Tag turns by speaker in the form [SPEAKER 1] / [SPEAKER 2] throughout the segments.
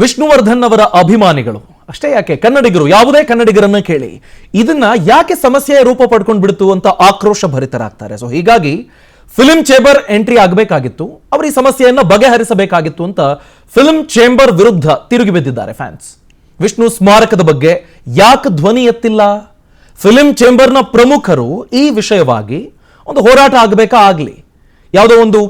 [SPEAKER 1] ವಿಷ್ಣುವರ್ಧನ್ ಅವರ ಅಭಿಮಾನಿಗಳು ಅಷ್ಟೇ ಯಾಕೆ ಕನ್ನಡಿಗರು ಯಾವುದೇ ಕನ್ನಡಿಗರನ್ನ ಕೇಳಿ ಇದನ್ನ ಯಾಕೆ ಸಮಸ್ಯೆಯ ರೂಪ ಪಡ್ಕೊಂಡು ಬಿಡ್ತು ಅಂತ ಆಕ್ರೋಶ ಭರಿತರಾಗ್ತಾರೆ. ಸೊ ಹೀಗಾಗಿ ಫಿಲ್ಮ್ ಚೇಂಬರ್ ಎಂಟ್ರಿ ಆಗಬೇಕಾಗಿತ್ತು, ಅವರು ಈ ಸಮಸ್ಯೆಯನ್ನ ಬಗೆಹರಿಸಬೇಕಾಗಿತ್ತು ಅಂತ ಫಿಲ್ಮ್ ಚೇಂಬರ್ ವಿರುದ್ಧ ತಿರುಗಿ ಬಿದ್ದಿದ್ದಾರೆ ಫ್ಯಾನ್ಸ್. ವಿಷ್ಣು ಸ್ಮಾರಕದ ಬಗ್ಗೆ ಯಾಕೆ ಧ್ವನಿ ಎತ್ತಿಲ್ಲ? ಫಿಲ್ಮ್ ಚೇಂಬರ್ನ ಪ್ರಮುಖರು ಈ ವಿಷಯವಾಗಿ ಒಂದು ಹೋರಾಟ ಆಗಬೇಕಾ? ಆಗಲಿ, ಯಾವುದೋ ಒಂದು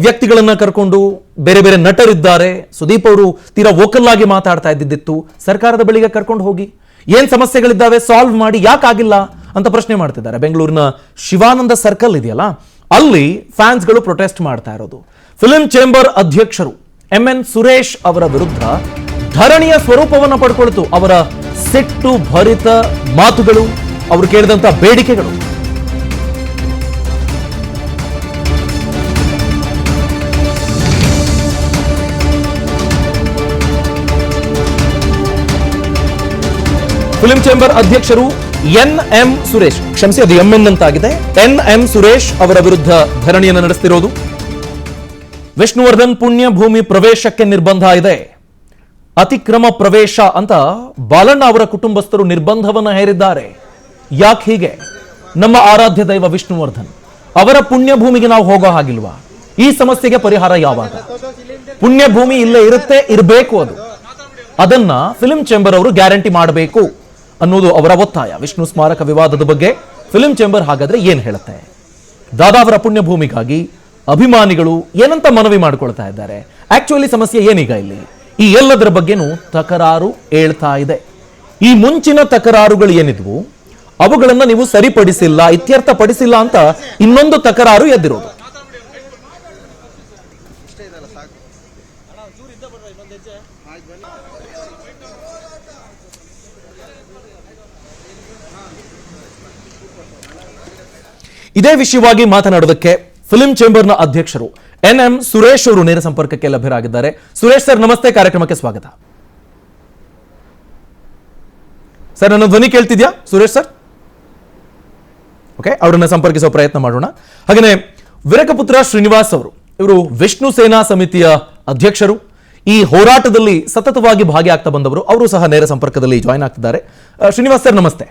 [SPEAKER 1] ವ್ಯಕ್ತಿಗಳನ್ನ ಕರ್ಕೊಂಡು ಬೇರೆ ಬೇರೆ ನಟರಿದ್ದಾರೆ, ಸುದೀಪ್ ಅವರು ತೀರಾ ವೋಕಲ್ ಆಗಿ ಮಾತಾಡ್ತಾ ಇದ್ದಿತ್ತು, ಸರ್ಕಾರದ ಬಳಿಗೆ ಕರ್ಕೊಂಡು ಹೋಗಿ ಏನ್ ಸಮಸ್ಯೆಗಳಿದ್ದಾವೆ ಸಾಲ್ವ್ ಮಾಡಿ, ಯಾಕಾಗಿಲ್ಲ ಅಂತ ಪ್ರಶ್ನೆ ಮಾಡ್ತಿದ್ದಾರೆ. ಬೆಂಗಳೂರಿನ ಶಿವಾನಂದ ಸರ್ಕಲ್ ಇದೆಯಲ್ಲ, ಅಲ್ಲಿ ಫ್ಯಾನ್ಸ್ಗಳು ಪ್ರೊಟೆಸ್ಟ್ ಮಾಡ್ತಾ ಇರೋದು. ಫಿಲ್ಮ್ ಚೇಂಬರ್ ಅಧ್ಯಕ್ಷರು MN ಸುರೇಶ್ ಅವರ ವಿರುದ್ಧ ಧರಣಿಯ ಸ್ವರೂಪವನ್ನು ಪಡ್ಕೊಳ್ತು. ಅವರ ಸಿಟ್ಟು ಭರಿತ ಮಾತುಗಳು, ಅವರು ಕೇಳಿದಂತ ಬೇಡಿಕೆಗಳು. ಫಿಲ್ಮ್ ಚೇಂಬರ್ ಅಧ್ಯಕ್ಷರು NM ಸುರೇಶ್, ಕ್ಷಮಿಸಿ ಅದು MN ಅಂತಾಗಿದೆ, NM ಸುರೇಶ್ ಅವರ ವಿರುದ್ಧ ಧರಣಿಯನ್ನು ನಡೆಸ್ತಿರೋದು. ವಿಷ್ಣುವರ್ಧನ್ ಪುಣ್ಯ ಭೂಮಿ ಪ್ರವೇಶಕ್ಕೆ ನಿರ್ಬಂಧ ಇದೆ, ಅತಿಕ್ರಮ ಪ್ರವೇಶ ಅಂತ ಬಾಲಣ್ಣ ಅವರ ಕುಟುಂಬಸ್ಥರು ನಿರ್ಬಂಧವನ್ನು ಹೇರಿದ್ದಾರೆ. ಯಾಕೆ ಹೀಗೆ? ನಮ್ಮ ಆರಾಧ್ಯ ದೈವ ವಿಷ್ಣುವರ್ಧನ್ ಅವರ ಪುಣ್ಯ ಭೂಮಿಗೆ ನಾವು ಹೋಗೋ ಹಾಗಿಲ್ವಾ? ಈ ಸಮಸ್ಯೆಗೆ ಪರಿಹಾರ ಯಾವಾಗ? ಪುಣ್ಯ ಭೂಮಿ ಇಲ್ಲೇ ಇರುತ್ತೆ, ಇರಬೇಕು, ಅದನ್ನ ಫಿಲ್ಮ್ ಚೇಂಬರ್ ಅವರು ಗ್ಯಾರಂಟಿ ಮಾಡಬೇಕು ಅನ್ನೋದು ಅವರ ಒತ್ತಾಯ. ವಿಷ್ಣು ಸ್ಮಾರಕ ವಿವಾದದ ಬಗ್ಗೆ ಫಿಲ್ಮ್ ಚೇಂಬರ್ ಹಾಗಾದ್ರೆ ಏನ್ ಹೇಳುತ್ತೆ? ದಾದಾ ಅವರ ಪುಣ್ಯ ಭೂಮಿಗಾಗಿ ಅಭಿಮಾನಿಗಳು ಏನಂತ ಮನವಿ ಮಾಡ್ಕೊಳ್ತಾ ಇದ್ದಾರೆ? ಆಕ್ಚುಲಿ ಸಮಸ್ಯೆ ಏನೀಗ ಇಲ್ಲಿ? ಈ ಎಲ್ಲದರ ಬಗ್ಗೆನೂ ತಕರಾರು ಹೇಳ್ತಾ ಇದೆ. ಈ ಮುಂಚಿನ ತಕರಾರುಗಳು ಏನಿದ್ವು ಅವುಗಳನ್ನ ನೀವು ಸರಿಪಡಿಸಿಲ್ಲ, ಇತ್ಯರ್ಥಪಡಿಸಿಲ್ಲ ಅಂತ ಇನ್ನೊಂದು ತಕರಾರು ಎದ್ದಿರೋದು. ಇದೇ ವಿಷಯವಾಗಿ ಮಾತನಾಡೋದಕ್ಕೆ ಫಿಲ್ಮ್ ಚೇಂಬರ್ನ ಅಧ್ಯಕ್ಷರು NM ಸುರೇಶ್ ಅವರು ನೇರ ಸಂಪರ್ಕಕ್ಕೆ ಲಭ್ಯರಾಗಿದ್ದಾರೆ. ಸುರೇಶ್ ಸರ್ ನಮಸ್ತೆ, ಕಾರ್ಯಕ್ರಮಕ್ಕೆ ಸ್ವಾಗತ. ಸರ್ ನನ್ನ ಧ್ವನಿ ಕೇಳ್ತಿದ್ಯಾ ಸುರೇಶ್ ಸರ್? ಓಕೆ, ಅವರನ್ನ ಸಂಪರ್ಕಿಸುವ ಪ್ರಯತ್ನ ಮಾಡೋಣ. ಹಾಗೆಯೇ ವಿರಕಪುತ್ರ ಶ್ರೀನಿವಾಸ್ ಅವರು, ಇವರು ವಿಷ್ಣು ಸೇನಾ ಸಮಿತಿಯ ಅಧ್ಯಕ್ಷರು, ಈ ಹೋರಾಟದಲ್ಲಿ ಸತತವಾಗಿ ಭಾಗಿಯಾಗ್ತಾ ಬಂದವರು, ಅವರು ಸಹ ನೇರ ಸಂಪರ್ಕದಲ್ಲಿ ಜಾಯ್ನ್ ಆಗ್ತಿದ್ದಾರೆ. ಶ್ರೀನಿವಾಸ್ ಸರ್ ನಮಸ್ತೆ.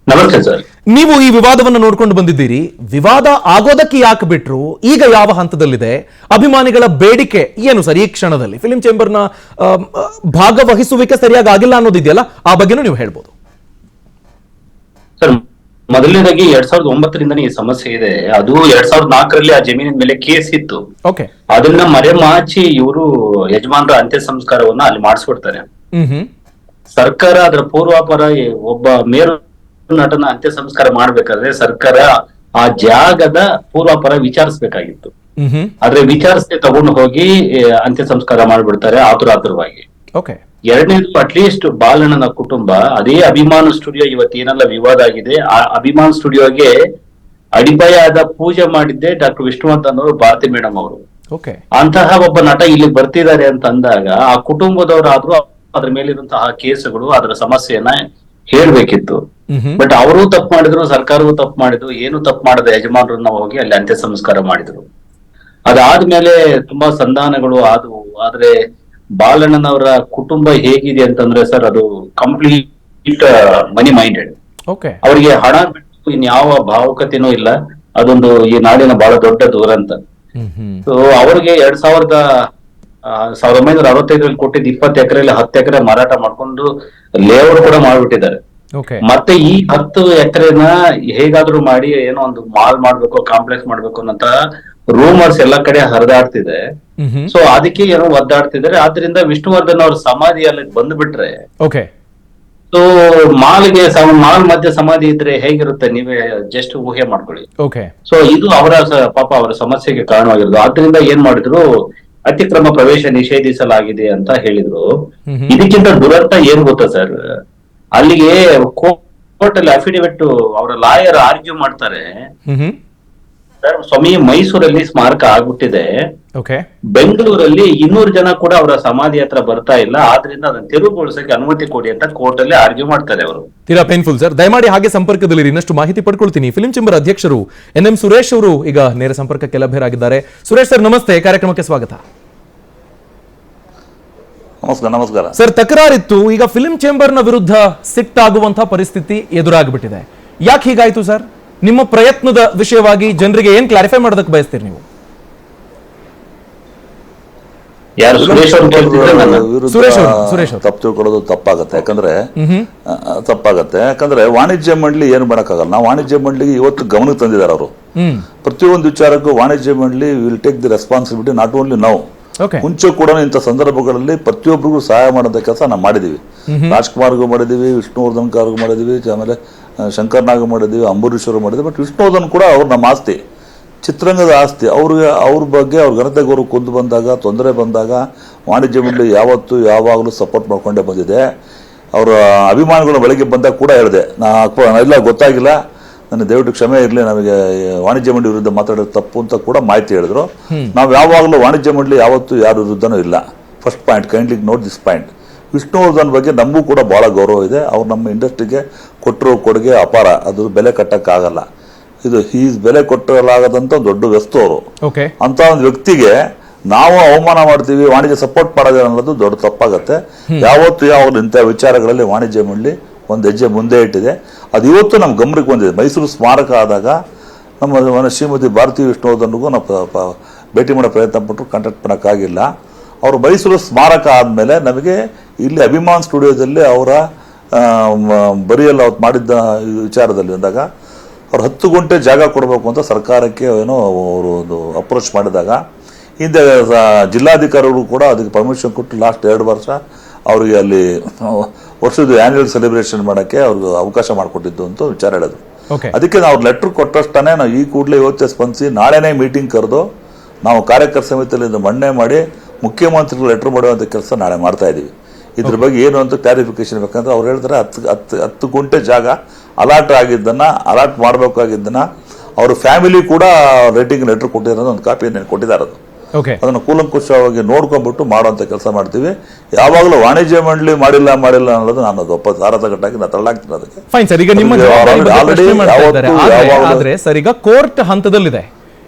[SPEAKER 2] ನಮಸ್ತೆ ಸರ್.
[SPEAKER 1] ನೀವು ಈ ವಿವಾದವನ್ನು ನೋಡ್ಕೊಂಡು ಬಂದಿದ್ದೀರಿ. ವಿವಾದ ಆಗೋದಕ್ಕೆ ಯಾಕೆ ಬಿಟ್ರು? ಈಗ ಯಾವ ಹಂತದಲ್ಲಿದೆ? ಅಭಿಮಾನಿಗಳ ಬೇಡಿಕೆ ಏನು ಸರ್? ಈ ಕ್ಷಣದಲ್ಲಿ ಫಿಲ್ಮ್ ಚೇಂಬರ್ನ ಭಾಗವಹಿಸುವಿಕೆ ಸರಿಯಾಗಿ ಆಗಿಲ್ಲ ಅನ್ನೋದಿದೆಯಲ್ಲ, ಆ ಬಗ್ಗೆನೂ ನೀವು ಹೇಳ್ಬೋದು
[SPEAKER 2] ಸರ್. ಮೊದಲನೇದಾಗಿ 2009ರಿಂದನೇ ಈ ಸಮಸ್ಯೆ ಇದೆ. ಅದು 2004ರಲ್ಲಿ ಆ ಜಮೀನಿನ ಮೇಲೆ ಕೇಸ್ ಇತ್ತು.
[SPEAKER 1] ಓಕೆ,
[SPEAKER 2] ಅದನ್ನ ಮರೆಮಾಚಿ ಇವರು ಯಜಮಾನರ ಅಂತ್ಯ ಸಂಸ್ಕಾರವನ್ನ ಅಲ್ಲಿ ಮಾಡಿಸ್ಬಿಡ್ತಾರೆ. ಸರ್ಕಾರ ಅದರ ಪೂರ್ವಾಪರ ಒಬ್ಬ ಮೇರು ನಟನ ಅಂತ್ಯ ಸಂಸ್ಕಾರ ಮಾಡ್ಬೇಕಾದ್ರೆ ಸರ್ಕಾರ ಆ ಜಾಗದ ಪೂರ್ವಾಪರ ವಿಚಾರಿಸಬೇಕಾಗಿತ್ತು. ಆದ್ರೆ ವಿಚಾರಿಸದೆ ತಗೊಂಡು ಹೋಗಿ ಅಂತ್ಯ ಸಂಸ್ಕಾರ ಮಾಡ್ಬಿಡ್ತಾರೆ ಆತುರಾತುರವಾಗಿ. ಎರಡನೇದು, ಅಟ್ಲೀಸ್ಟ್ ಬಾಲಣ್ಣನ ಕುಟುಂಬ ಅದೇ ಅಭಿಮಾನ್ ಸ್ಟುಡಿಯೋ ಇವತ್ತೇನೆಲ್ಲ ವಿವಾದ ಆಗಿದೆ, ಆ ಅಭಿಮಾನ್ ಸ್ಟುಡಿಯೋಗೆ ಅಡಿಪಾಯದ ಪೂಜೆ ಮಾಡಿದ್ದೆ ಡಾಕ್ಟರ್ ವಿಷ್ಣುವರ್ಧನ್ ಅವರು, ಭಾರತಿ ಮೇಡಮ್ ಅವರು. ಅಂತಹ ಒಬ್ಬ ನಟ ಇಲ್ಲಿ ಬರ್ತಿದ್ದಾರೆ ಅಂತ ಅಂದಾಗ ಆ ಕುಟುಂಬದವರಾದ್ರೂ ಅದ್ರ ಮೇಲಿರುವಂತಹ ಕೇಸುಗಳು, ಅದರ ಸಮಸ್ಯೆಯನ್ನ ಹೇಳ್ಬೇಕಿತ್ತು. ಬಟ್ ಅವರು ತಪ್ಪು ಮಾಡಿದ್ರು, ಸರ್ಕಾರವು ತಪ್ಪು ಮಾಡಿದ್ರು, ಏನು ತಪ್ಪು ಮಾಡದ ಯಜಮಾನರನ್ನ ಹೋಗಿ ಅಲ್ಲಿ ಅಂತ್ಯ ಸಂಸ್ಕಾರ ಮಾಡಿದ್ರು. ಅದಾದ್ಮೇಲೆ ತುಂಬಾ ಸಂಧಾನಗಳು ಆದವು. ಆದ್ರೆ ಬಾಲಣ್ಣನವರ ಕುಟುಂಬ ಹೇಗಿದೆ ಅಂತಂದ್ರೆ ಸರ್, ಅದು ಕಂಪ್ಲೀಟ್ ಮನಿ ಮೈಂಡೆಡ್. ಅವರಿಗೆ ಹಣ ಬಿಟ್ಟು ಇನ್ಯಾವ ಭಾವುಕತೆನೂ ಇಲ್ಲ. ಅದೊಂದು ಈ ನಾಡಿನ ಬಹಳ ದೊಡ್ಡ ದುರಂತ. ಸೊ ಅವ್ರಿಗೆ 1965ರಲ್ಲಿ ಕೊಟ್ಟಿದ್ದ 20 ಎಕರೆಯಲ್ಲಿ 10 ಎಕರೆ ಮಾರಾಟ ಮಾಡ್ಕೊಂಡು ಲೇಔಟ್ ಕೂಡ ಮಾಡ್ಬಿಟ್ಟಿದ್ದಾರೆ. ಮತ್ತೆ ಈ 10 ಎಕರೆನ ಹೇಗಾದ್ರೂ ಮಾಡಿ ಏನೋ ಒಂದು ಮಾಲ್ ಮಾಡ್ಬೇಕು, ಕಾಂಪ್ಲೆಕ್ಸ್ ಮಾಡ್ಬೇಕು ಅನ್ನೋಂತ ರೂಮರ್ಸ್ ಎಲ್ಲ ಕಡೆ ಹರಿದಾಡ್ತಿದೆ. ಸೊ ಅದಕ್ಕೆ ಏನೋ ಒದ್ದಾಡ್ತಿದ್ದಾರೆ. ಆದ್ರಿಂದ ವಿಷ್ಣುವರ್ಧನ್ ಅವ್ರ ಸಮಾಧಿ ಅಲ್ಲಿ ಬಂದ್ಬಿಟ್ರೆ, ಸೊ ಮಾಲ್ ಮಧ್ಯೆ ಸಮಾಧಿ ಇದ್ರೆ ಹೇಗಿರುತ್ತೆ ನೀವೇ ಜಸ್ಟ್ ಊಹೆ ಮಾಡ್ಕೊಳ್ಳಿ. ಸೊ ಇದು ಅವರ ಪಾಪ ಅವರ ಸಮಸ್ಯೆಗೆ ಕಾರಣವಾಗಿರೋದು. ಆದ್ರಿಂದ ಏನ್ ಮಾಡಿದ್ರು, ಅತಿಕ್ರಮ ಪ್ರವೇಶ ನಿಷೇಧಿಸಲಾಗಿದೆ ಅಂತ ಹೇಳಿದ್ರು. ಇದಕ್ಕಿಂತ ದುರಂತ ಏನ್ ಗೊತ್ತಾ ಸರ್, ಅಲ್ಲಿಗೆ ಕೋರ್ಟ್ ಅಲ್ಲಿ ಅಫಿಡವಿಟ್ ಅವರ ಲಾಯರ್ ಆರ್ಗ್ಯೂ ಮಾಡ್ತಾರೆ, ಸರ್ ಸ್ವಾಮಿ ಮೈಸೂರಲ್ಲಿ ಸ್ಮಾರಕ ಆಗ್ಬಿಟ್ಟಿದೆ, ಬೆಂಗಳೂರಲ್ಲಿ 200 ಜನ ಕೂಡ ಅವರ ಸಮಾಧಿ ಹತ್ರ ಬರ್ತಾ ಇಲ್ಲ, ಆದ್ರಿಂದ ಅದನ್ನ ತೆರವುಗೊಳಿಸಕ್ಕೆ ಅನುಮತಿ ಕೊಡಿ ಅಂತ ಕೋರ್ಟ್ ಅಲ್ಲಿ ಆರ್ಗ್ಯೂ ಮಾಡ್ತಾರೆ ಅವರು.
[SPEAKER 1] ತೀರಾ ಪೇನ್ಫುಲ್ ಸರ್. ದಯಮಾಡಿ ಹಾಗೆ ಸಂಪರ್ಕದಲ್ಲಿ ಇನ್ನಷ್ಟು ಮಾಹಿತಿ ಪಡ್ಕೊಳ್ತೀನಿ. ಫಿಲ್ಮ್ ಚೇಂಬರ್ ಅಧ್ಯಕ್ಷರು NM ಸುರೇಶ್ ಅವರು ಈಗ ನೇರ ಸಂಪರ್ಕಕ್ಕೆ ಲಭ್ಯರಾಗಿದ್ದಾರೆ. ಸುರೇಶ್ ಸರ್ ನಮಸ್ತೆ, ಕಾರ್ಯಕ್ರಮಕ್ಕೆ ಸ್ವಾಗತ.
[SPEAKER 3] ನಮಸ್ಕಾರ
[SPEAKER 1] ಸರ್, ತಕರಾರಿತ್ತು. ಈಗ ಫಿಲ್ಮ್ ಚೇಂಬರ್ನ ವಿರುದ್ಧ ಸಿಟ್ಟಾಗುವಂತಹ ಪರಿಸ್ಥಿತಿ ಎದುರಾಗ್ಬಿಟ್ಟಿದೆ. ಯಾಕೆ ಹೀಗಾಯ್ತು ಸರ್? ನಿಮ್ಮ ಪ್ರಯತ್ನದ ವಿಷಯವಾಗಿ ಜನರಿಗೆ ಏನ್ ಕ್ಲಾರಿಫೈ ಮಾಡೋದಕ್ಕೆ ಬಯಸ್ತೀರಿ ನೀವು?
[SPEAKER 2] ಯಾರು ಸುರೇಶ್ ಅವ್ರು ಕೇಳ್ತಿದ್ರೆ
[SPEAKER 1] ಸುರೇಶ್
[SPEAKER 3] ತಪ್ಪು ತಿಳ್ಕೊಳ್ಳೋದು ತಪ್ಪಾಗತ್ತೆ. ಯಾಕಂದ್ರೆ ವಾಣಿಜ್ಯ ಮಂಡಳಿ ಏನು ಮಾಡಕ್ಕಾಗಲ್ಲ. ನಾವು ವಾಣಿಜ್ಯ ಮಂಡಳಿಗೆ ಇವತ್ತು ಗಮನಕ್ಕೆ ತಂದಿದ್ದಾರೆ ಅವರು. ಪ್ರತಿಯೊಂದು ವಿಚಾರಕ್ಕೂ ವಾಣಿಜ್ಯ ಮಂಡಳಿ will take the responsibility, not only ನಾವು. ಮುಂಚೆ ಕೂಡ ಇಂಥ ಸಂದರ್ಭಗಳಲ್ಲಿ ಪ್ರತಿಯೊಬ್ಬರಿಗೂ ಸಹಾಯ ಮಾಡೋದ ಕೆಲಸ ನಾವು ಮಾಡಿದೀವಿ. ರಾಜ್ಕುಮಾರ್ಗೂ ಮಾಡಿದೀವಿ, ವಿಷ್ಣುವರ್ಧನ್ ಕಾರ್ಗೂ ಮಾಡಿದೀವಿ, ಆಮೇಲೆ ಶಂಕರ್ನಾಗೂ ಮಾಡಿದೀವಿ, ಅಂಬರೀಶ್ವರು ಮಾಡಿದ್ವಿ. ಬಟ್ ವಿಷ್ಣುವರ್ಧನ್ ಕೂಡ ಅವ್ರು ನಮ್ಮ ಆಸ್ತಿ, ಚಿತ್ರರಂಗದ ಆಸ್ತಿ. ಅವ್ರ ಬಗ್ಗೆ ಅವ್ರ ಘನತೆ ಗೌರವ ಕುಂದು ಬಂದಾಗ, ತೊಂದರೆ ಬಂದಾಗ ವಾಣಿಜ್ಯ ಮಂಡಳಿ ಯಾವತ್ತೂ ಯಾವಾಗಲೂ ಸಪೋರ್ಟ್ ಮಾಡ್ಕೊಂಡೇ ಬಂದಿದೆ. ಅವರ ಅಭಿಮಾನಿಗಳು ಬೆಳಗ್ಗೆ ಬಂದಾಗ ಕೂಡ ಹೇಳಿದೆ, ಇಲ್ಲ ಗೊತ್ತಾಗಿಲ್ಲ, ನನಗೆ ದಯವಿಟ್ಟು ಕ್ಷಮೆ ಇರಲಿ, ನಮಗೆ ವಾಣಿಜ್ಯ ಮಂಡಳಿ ವಿರುದ್ಧ ಮಾತಾಡೋದು ತಪ್ಪು ಅಂತ ಕೂಡ ಮಾಹಿತಿ ಹೇಳಿದ್ರು. ನಾವು ಯಾವಾಗಲೂ ವಾಣಿಜ್ಯ ಮಂಡಳಿ ಯಾವತ್ತೂ ಯಾರ ವಿರುದ್ಧನೂ ಇಲ್ಲ. First point, kindly note this point. Vishnuvardhan ಬಗ್ಗೆ ನಮಗೂ ಕೂಡ ಬಹಳ ಗೌರವ ಇದೆ. ಅವ್ರು ನಮ್ಮ ಇಂಡಸ್ಟ್ರಿಗೆ ಕೊಟ್ಟಿರೋ ಕೊಡುಗೆ ಅಪಾರ, ಅದ್ರ ಬೆಲೆ ಕಟ್ಟಕ್ಕಾಗಲ್ಲ. ಇದು ಬೆಲೆ ಕೊಟ್ಟಲಾಗದಂತ ದೊಡ್ಡ ವಸ್ತು ಅವರು. ಅಂತ ಒಂದು ವ್ಯಕ್ತಿಗೆ ನಾವು ಅವಮಾನ ಮಾಡ್ತೀವಿ, ವಾಣಿಜ್ಯ ಸಪೋರ್ಟ್ ಮಾಡೋದೇ ಅನ್ನೋದು ದೊಡ್ಡ ತಪ್ಪಾಗತ್ತೆ. ಯಾವಾಗಲೂ ಇಂಥ ವಿಚಾರಗಳಲ್ಲಿ ವಾಣಿಜ್ಯ ಮಂಡಳಿ ಒಂದು ಹೆಜ್ಜೆ ಮುಂದೆ ಇಟ್ಟಿದೆ. ಅದು ಇವತ್ತು ನಮ್ಮ ಗಮನಕ್ಕೆ ಬಂದಿದೆ. ಮೈಸೂರು ಸ್ಮಾರಕ ಆದಾಗ ನಮ್ಮ ಶ್ರೀಮತಿ ಭಾರತಿ ವಿಷ್ಣುವರ್ಧನ್ಗೂ ನಾವು ಭೇಟಿ ಮಾಡೋ ಪ್ರಯತ್ನ ಪಟ್ಟರು, ಕಾಂಟ್ಯಾಕ್ಟ್ ಮಾಡೋಕ್ಕಾಗಿಲ್ಲ. ಅವರು ಮೈಸೂರು ಸ್ಮಾರಕ ಆದಮೇಲೆ ನಮಗೆ ಇಲ್ಲಿ ಅಭಿಮಾನ್ ಸ್ಟುಡಿಯೋದಲ್ಲಿ ಅವರ ಬರಿಯಲ್ಲಿ ಅವ್ರು ಮಾಡಿದ್ದ ವಿಚಾರದಲ್ಲಿ ಅಂದಾಗ ಅವ್ರು 10 ಗುಂಟೆ ಜಾಗ ಕೊಡಬೇಕು ಅಂತ ಸರ್ಕಾರಕ್ಕೆ ಏನೋ ಅವರು ಒಂದು ಅಪ್ರೋಚ್ ಮಾಡಿದಾಗ ಹಿಂದೆ ಜಿಲ್ಲಾಧಿಕಾರಿಗಳು ಕೂಡ ಅದಕ್ಕೆ ಪರ್ಮಿಷನ್ ಕೊಟ್ಟು ಲಾಸ್ಟ್ 2 ವರ್ಷ ಅವರಿಗೆ ಅಲ್ಲಿ ವರ್ಷದ ಆನ್ಯುವಲ್ ಸೆಲೆಬ್ರೇಷನ್ ಮಾಡೋಕ್ಕೆ ಅವ್ರಿಗೆ ಅವಕಾಶ ಮಾಡಿಕೊಟ್ಟಿದ್ದು ಅಂತ ವಿಚಾರ ಹೇಳಿದ್ರು. ಅದಕ್ಕೆ ನಾವು ಲೆಟರ್ ಕೊಟ್ಟಷ್ಟೇ ನಾವು ಈ ಕೂಡಲೇ ಇವತ್ತೇ ಸ್ಪಂದಿಸಿ ನಾಳೆನೇ ಮೀಟಿಂಗ್ ಕರೆದು ನಾವು ಕಾರ್ಯಕರ್ತ ಸಮಿತಿಯಲ್ಲಿ ಮಂಡನೆ ಮಾಡಿ ಮುಖ್ಯಮಂತ್ರಿಗಳು ಲೆಟರ್ ಮಾಡುವಂಥ ಕೆಲಸ ನಾಳೆ ಮಾಡ್ತಾ ಇದ್ದೀವಿ. ಇದ್ರ ಬಗ್ಗೆ ಏನು ಅಂತ ಕ್ಲಾರಿಫಿಕೇಶನ್ ಬೇಕಂದ್ರೆ ಅವ್ರು ಹೇಳ್ತಾರೆ 10 ಗುಂಟೆ ಜಾಗ ಅಲಾಟ್ ಆಗಿದ್ದನ್ನ, ಅಲಾಟ್ ಮಾಡಬೇಕಾಗಿದ್ದನ್ನ ಅವ್ರ ಫ್ಯಾಮಿಲಿ ಕೂಡ ರೇಟಿಂಗ್ ಲೆಟರ್ ಕೊಟ್ಟಿರೋದು ಒಂದು ಕಾಪಿಯನ್ನು ಕೊಟ್ಟಿದ್ದಾರೆ. ಅದನ್ನು ಕೂಲಂಕುಷವಾಗಿ ನೋಡ್ಕೊಂಡ್ಬಿಟ್ಟು ಮಾಡುವಂತ ಕೆಲಸ ಮಾಡ್ತೀವಿ. ಯಾವಾಗಲೂ ವಾಣಿಜ್ಯ ಮಂಡಳಿ ಮಾಡಿಲ್ಲ ಅನ್ನೋದು ನಾನು ಸಾರತಗಟ್ಟಾಗಿ ನಾನು ತಳ್ಳಾಗ್ತೀನಿ. ಅದಕ್ಕೆ
[SPEAKER 1] ಫೈನ್ ಸರ್, ಈಗ ನಿಮ್ಮ ಆದ್ರೆ ಸರ್, ಈಗ ಕೋರ್ಟ್ ಹಂತದಲ್ಲಿದೆ.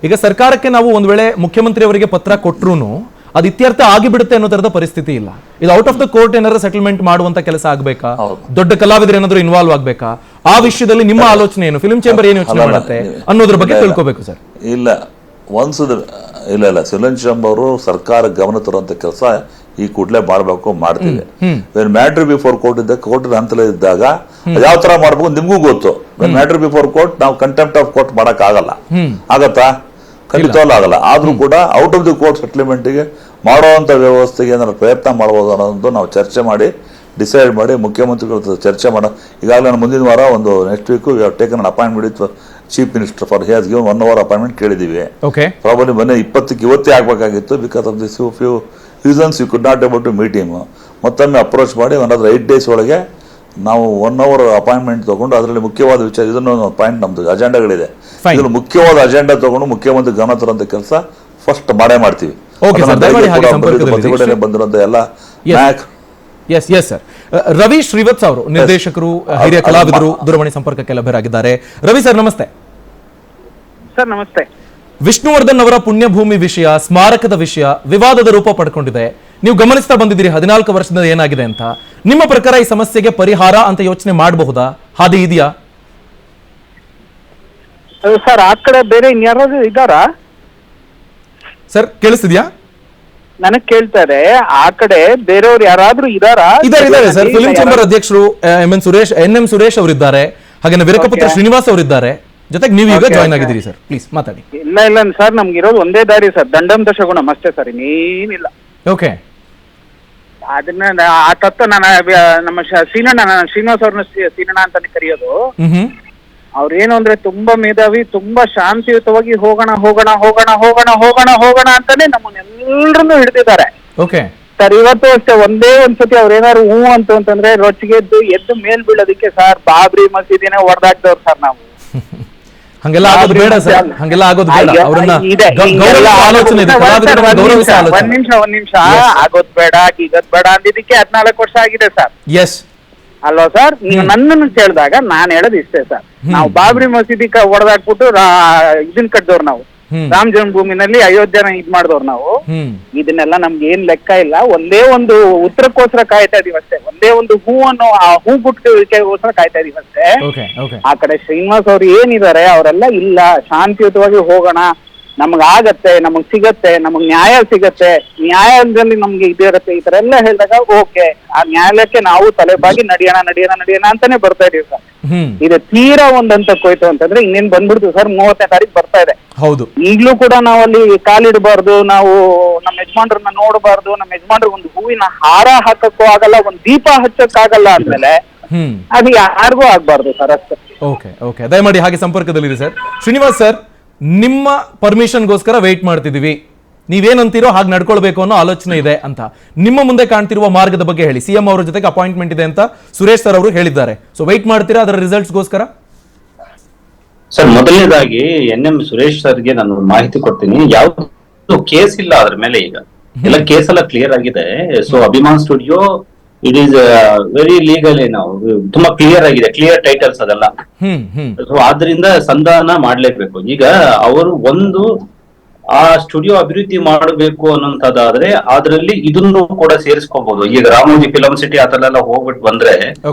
[SPEAKER 1] ಈಗ ಸರ್ಕಾರಕ್ಕೆ ನಾವು ಒಂದ್ ವೇಳೆ ಮುಖ್ಯಮಂತ್ರಿ ಅವರಿಗೆ ಪತ್ರ ಕೊಟ್ರು ಅದು ಇತ್ಯರ್ಥ ಆಗಿಬಿಡುತ್ತೆ ಅನ್ನೋ ತರದ ಪರಿಸ್ಥಿತಿ ಇಲ್ಲ. ಇದು ಔಟ್ ಆಫ್ ದ ಕೋರ್ಟ್ ಏನಾದ್ರು ಸೆಟಲ್ಮೆಂಟ್ ಮಾಡುವಂತ ಕೆಲಸ ಆಗ್ಬೇಕಾ? ದೊಡ್ಡ ಕಲಾವಿದರು ಏನಾದ್ರು ಇನ್ವಾಲ್ವ್ ಆಗ್ಬೇಕಾ? ಆ ವಿಷಯದಲ್ಲಿ ನಿಮ್ಮ ಆಲೋಚನೆ ಏನು? ಫಿಲ್ಮ್ ಚೇಂಬರ್ ಏನು ಯೋಚನೆ ಮಾಡುತ್ತೆ ಅನ್ನೋದ್ರ ಬಗ್ಗೆ ತಿಳ್ಕೋಬೇಕು ಸರ್.
[SPEAKER 3] ಇಲ್ಲ ಫಿಲ್ಮ್ ಚೇಂಬರ್ ಅವರು ಸರ್ಕಾರ ಗಮನ ತರುವಂತ ಕೆಲಸ ಈ ಕೂಡಲೇ ಮಾಡ್ತೀವಿ. ಮ್ಯಾಟರ್ ಬಿಫೋರ್ ಕೋರ್ಟ್ ಇದ್ದಾಗ, ಕೋರ್ಟ್ ಹಂತಲೇ ಇದ್ದಾಗ ಯಾವ ತರ ಮಾಡ್ಬೇಕು ನಿಮ್ಗೂ ಗೊತ್ತು. ಮ್ಯಾಟರ್ ಬಿಫೋರ್ ಕೋರ್ಟ್ ನಾವು ಕಂಟೆಂಪ್ಟ್ ಆಫ್ ಕೋರ್ಟ್ ಮಾಡಕ್ ಆಗಲ್ಲ. ಆಗತ್ತಾ? ಖಂಡಿತವಲ್ಲ ಆಗಲ್ಲ. ಆದ್ರೂ ಕೂಡ ಔಟ್ ಆಫ್ ದಿ ಕೋರ್ಟ್ ಸೆಟಲ್ಮೆಂಟ್ಗೆ ಮಾಡುವಂತ ವ್ಯವಸ್ಥೆಗೆ ಏನಾದ್ರು ಪ್ರಯತ್ನ ಮಾಡಬಹುದು ಅನ್ನೋದು ನಾವು ಚರ್ಚೆ ಮಾಡಿ ಡಿಸೈಡ್ ಮಾಡಿ ಮುಖ್ಯಮಂತ್ರಿಗಳ ಚರ್ಚೆ ಈಗಾಗಲೇ ನಾನು ಮುಂದಿನ ವಾರ ಒಂದು next week we have taken appointment with chief minister for he has given 1 hour appointment ಕೇಳಿದೀವಿ. ಪ್ರಾಬಬ್ಲಿ ಮೊನ್ನೆ 20ಕ್ಕೆ ಇವತ್ತೇ ಆಗ್ಬೇಕಾಗಿತ್ತು. Because of this few reasons you could not able to meet him. ಮತ್ತೊಮ್ಮೆ ಅಪ್ರೋಚ್ ಮಾಡಿ 8 days ಒಳಗೆ ನಾವು 1 hour ಅಪಾಯಿಂಟ್ಮೆಂಟ್ ತಗೊಂಡು ಅದರಲ್ಲಿ ಮುಖ್ಯವಾದ ವಿಚಾರ ಇದನ್ನು ಪಾಯಿಂಟ್ ನಮ್ದು ಅಜೆಂಡಾಗಳಿದೆ. ಇದ್ರಲ್ಲಿ ಮುಖ್ಯವಾದ ಅಜೆಂಡಾ ತಗೊಂಡು ಮುಖ್ಯಮಂತ್ರಿ ಗಮನ ತರುವಂತ ಕೆಲಸ ಫಸ್ಟ್ ಮಾಡ್ತೀವಿ. ಬಂದಿರುವಂತ ಎಲ್ಲ
[SPEAKER 1] ಸರ್. ರವಿ ಶ್ರೀವತ್ಸ್ ಅವರು ನಿರ್ದೇಶಕರು, ಹಿರಿಯ ಕಲಾವಿದರು ದೂರವಾಣಿ ಸಂಪರ್ಕಕ್ಕೆ ಲಭ್ಯರಾಗಿದ್ದಾರೆ. ರವಿ ಸರ್ ನಮಸ್ತೆ.
[SPEAKER 4] ಸರ್ ನಮಸ್ತೆ.
[SPEAKER 1] ವಿಷ್ಣುವರ್ಧನ್ ಅವರ ಪುಣ್ಯಭೂಮಿ ವಿಷಯ, ಸ್ಮಾರಕದ ವಿಷಯ ವಿವಾದದ ರೂಪ ಪಡ್ಕೊಂಡಿದೆ. ನೀವು ಗಮನಿಸ್ತಾ ಬಂದಿದ್ದೀರಿ 14 ವರ್ಷದಿಂದ ಏನಾಗಿದೆ ಅಂತ. ನಿಮ್ಮ ಪ್ರಕಾರ ಈ ಸಮಸ್ಯೆಗೆ ಪರಿಹಾರ ಅಂತ ಯೋಚನೆ ಮಾಡಬಹುದಾ? ಹಾದಿ ಇದೆಯಾ
[SPEAKER 4] ಸರ್? ಆ ಕಡೆ ಬೇರೆ ಇನ್ಯಾರಾದ್ರೂ ಇದ್ದಾರಾ
[SPEAKER 1] ಸರ್? ಕೇಳಿಸ್ತಿದ್ಯಾ?
[SPEAKER 4] ನನಗ್ ಕೇಳ್ತಾರೆ. ಆ ಕಡೆ ಬೇರೆಯವ್ರು ಯಾರಾದ್ರೂ ಇದಾರಾ?
[SPEAKER 1] ಇದ್ದಾರೆ ಸರ್. ಫಿಲ್ಮ್ ಚೇಂಬರ್ ಅಧ್ಯಕ್ಷರು ಎನ್.ಎಂ. ಸುರೇಶ್ ಅವರಿದ್ದಾರೆ. ಹಾಗೆ ವೀರಕಪುತ್ರ ಶ್ರೀನಿವಾಸ್ ಅವರಿದ್ದಾರೆ. ಜೊತೆಗೆ ನೀವು ಈಗ ಜಾಯ್ನ್ ಆಗಿದ್ದೀರಿ ಸರ್. ಪ್ಲೀಸ್ ಮಾತಾಡಿ.
[SPEAKER 4] ಇಲ್ಲ ಸರ್, ನಮ್ಗಿರೋದು ಒಂದೇ ದಾರಿ ಸರ್, ದಂಡಂ ದಶಗುಣಂ ಅಷ್ಟೇ ಸರ್, ಇನ್ನೇನಿಲ್ಲ.
[SPEAKER 1] ಓಕೆ.
[SPEAKER 4] ಅದನ್ನ ಆ ತತ್ವ ನಮ್ಮ ಶ್ರೀನಿವಾಸ್ ಅವ್ರನ್ನ ಸೀನಣ್ಣ ಅಂತಾನೆ ಕರೆಯೋದು. ಅವ್ರೇನು ಅಂದ್ರೆ ತುಂಬಾ ಮೇಧಾವಿ, ತುಂಬಾ ಶಾಂತಿಯುತವಾಗಿ ಹೋಗೋಣ ಅಂತಾನೆ ನಮ್ಮನ್ನೆಲ್ಲರನ್ನು ಹಿಡಿದಿದ್ದಾರೆ. ಸರ್ ಇವತ್ತು ಅಷ್ಟೇ ಒಂದೇ ಒಂದ್ಸತಿ ಅವ್ರೇನಾದ್ರು ಅಂತಂದ್ರೆ ರೊಚ್ಚಿಗೆ ಎದ್ದು ಮೇಲ್ ಬೀಳೋದಕ್ಕೆ ಸರ್ ಬಾಬ್ರಿ ಮಸೀದಿನೇ ಹೊಡೆದಾಕ್ದವ್ರು ಸರ್ ನಾವು.
[SPEAKER 1] ಹಂಗೆಲ್ಲ ಆಗೋದು ಬೇಡ ಸರ್, ಹಂಗೆಲ್ಲ ಆಗೋದು ಬೇಡ. ಅವ್ರನ್ನ
[SPEAKER 4] ಒಂದ್ ನಿಮಿಷ ಆಗೋದ್ ಬೇಡ, ಈಗದ್ ಬೇಡ ಅಂದಿದ್ದಕ್ಕೆ 14 ವರ್ಷ ಆಗಿದೆ ಸರ್.
[SPEAKER 1] ಎಸ್
[SPEAKER 4] ಅಲ್ವಾ ಸರ್? ನೀವು ನನ್ನನ್ನು ಕೇಳಿದಾಗ ನಾನ್ ಹೇಳೋದು ಇಷ್ಟೇ ಸರ್, ನಾವು ಬಾಬ್ರಿ ಮಸೀದಿ ಹೊಡೆದಾಕ್ಬಿಟ್ಟು ಇದನ್ ಕಟ್ಟಿದವ್ರು ನಾವು. ರಾಮ ಜನ್ಮಭೂಮಿನಲ್ಲಿ ಅಯೋಧ್ಯೆನ ಇದ್ ಮಾಡಿದವ್ರು ನಾವು. ಇದನ್ನೆಲ್ಲ ನಮ್ಗೆ ಏನ್ ಲೆಕ್ಕ ಇಲ್ಲ. ಒಂದೇ ಒಂದು ಉತ್ತರಕ್ಕೋಸ್ಕರ ಕಾಯ್ತಾ ಇದೀವಿ ಅಷ್ಟೇ. ಒಂದೇ ಒಂದು ಹೂವನ್ನು ಆ ಹೂ ಗುಟ್ಟಿಗೋಸ್ಕರ ಕಾಯ್ತಾ ಇದೀವಿ ಅಷ್ಟೇ. ಆ ಕಡೆ ಶ್ರೀನಿವಾಸ್ ಅವ್ರು ಏನಿದ್ದಾರೆ ಅವರೆಲ್ಲ ಇಲ್ಲ, ಶಾಂತಿಯುತವಾಗಿ ಹೋಗೋಣ, ನಮಗಾಗತ್ತೆ, ನಮಗ್ ಸಿಗತ್ತೆ, ನಮಗ್ ನ್ಯಾಯ ಸಿಗತ್ತೆ, ನ್ಯಾಯದಲ್ಲಿ ನಮ್ಗೆ ಇದಿರತ್ತೆ, ಈ ತರ ಎಲ್ಲ ಹೇಳಿದಾಗ ಓಕೆ, ಆ ನ್ಯಾಯಾಲಯಕ್ಕೆ ನಾವು ತಲೆಬಾಗಿ ನಡಿಯೋಣ ಅಂತಾನೆ ಬರ್ತಾ ಇದೀವಿ ಸರ್. ಇದು ತೀರಾ ಒಂದ್ ಹಂತಕ್ಕೆ ಹೋಯ್ತು ಅಂತಂದ್ರೆ ಇನ್ನೇನ್ ಬಂದ್ಬಿಡ್ತು ಸರ್. 30ನೇ ತಾರೀಕು ಬರ್ತಾ ಇದೆ. ಹೌದು, ಈಗ್ಲೂ ಕೂಡ ನಾವು ಅಲ್ಲಿ ಕಾಲಿಡಬಾರ್ದು, ನಾವು ನಮ್ಮ ಯಜಮಾನ್ರನ್ನ ನೋಡಬಾರ್ದು, ನಮ್ಮ ಯಜಮಾನ್ರ ಒಂದು ಹೂವಿನ ಹಾರ ಹಾಕಕ್ಕೂ ಆಗಲ್ಲ, ಒಂದ್ ದೀಪ ಹಚ್ಚಕ್ಕಾಗಲ್ಲ ಅಂದ್ಮೇಲೆ ಅದು ಯಾರಿಗೂ ಆಗ್ಬಾರ್ದು ಸರ್ ಅಷ್ಟೇ.
[SPEAKER 1] ಓಕೆ, ದಯಮಾಡಿ ಹಾಗೆ ಸಂಪರ್ಕದಲ್ಲಿರಿ ಸರ್. ಶ್ರೀನಿವಾಸ್ ಸರ್, ನಿಮ್ಮ ಪರ್ಮಿಷನ್ಗೋಸ್ಕರ ವೇಟ್ ಮಾಡ್ತಿದೀವಿ, ನೀವೇನಂತೀರೋ ಹಾಗೆ ನಡ್ಕೊಳ್ಬೇಕು ಅನ್ನೋ ಆಲೋಚನೆ ಇದೆ ಅಂತ. ನಿಮ್ಮ ಮುಂದೆ ಕಾಣ್ತಿರುವ ಮಾರ್ಗದ ಬಗ್ಗೆ ಹೇಳಿ. ಸಿಎಂ ಅವರ ಜೊತೆಗೆ ಅಪಾಯಿಂಟ್ಮೆಂಟ್ ಇದೆ ಅಂತ ಸುರೇಶ್ ಸರ್ ಅವರು ಹೇಳಿದ್ದಾರೆ. ಸೊ ವೆಯ್ಟ್ ಮಾಡ್ತೀರಾ ಅದರ ರಿಸಲ್ಟ್ಸ್ಗೋಸ್ಕರ?
[SPEAKER 2] ಸರ್, ಮೊದಲನೇದಾಗಿ NM ಸುರೇಶ್ ಸರ್ಗೆ ನಾನು ಮಾಹಿತಿ ಕೊಡ್ತೀನಿ. ಯಾವ್ದು ಕೇಸ್ ಇಲ್ಲ ಅದ್ರ ಮೇಲೆ. ಈಗ ಎಲ್ಲ ಕೇಸ್ ಎಲ್ಲ ಕ್ಲಿಯರ್ ಆಗಿದೆ. So Abhiman studio it is very legally, ನಾವು ತುಂಬಾ ಕ್ಲಿಯರ್ ಆಗಿದೆ, ಕ್ಲಿಯರ್ ಟೈಟಲ್ಸ್ ಅದೆಲ್ಲ. ಸೊ ಆದ್ರಿಂದ ಸಂಧಾನ ಮಾಡ್ಲೇಬೇಕು. ಈಗ ಅವರು ಒಂದು ಆ ಸ್ಟುಡಿಯೋ ಅಭಿವೃದ್ಧಿ ಮಾಡಬೇಕು ಅನ್ನೋಂಥದ್ದಾದ್ರೆ ಅದರಲ್ಲಿ ಇದನ್ನು ಕೂಡ ಸೇರಿಸ್ಕೋಬಹುದು. ಈಗ ರಾಮೋಜಿ ಫಿಲಂ ಸಿಟಿ ಅದರಲ್ಲೆಲ್ಲ ಹೋಗ್ಬಿಟ್ಟು ಬಂದ್ರೆ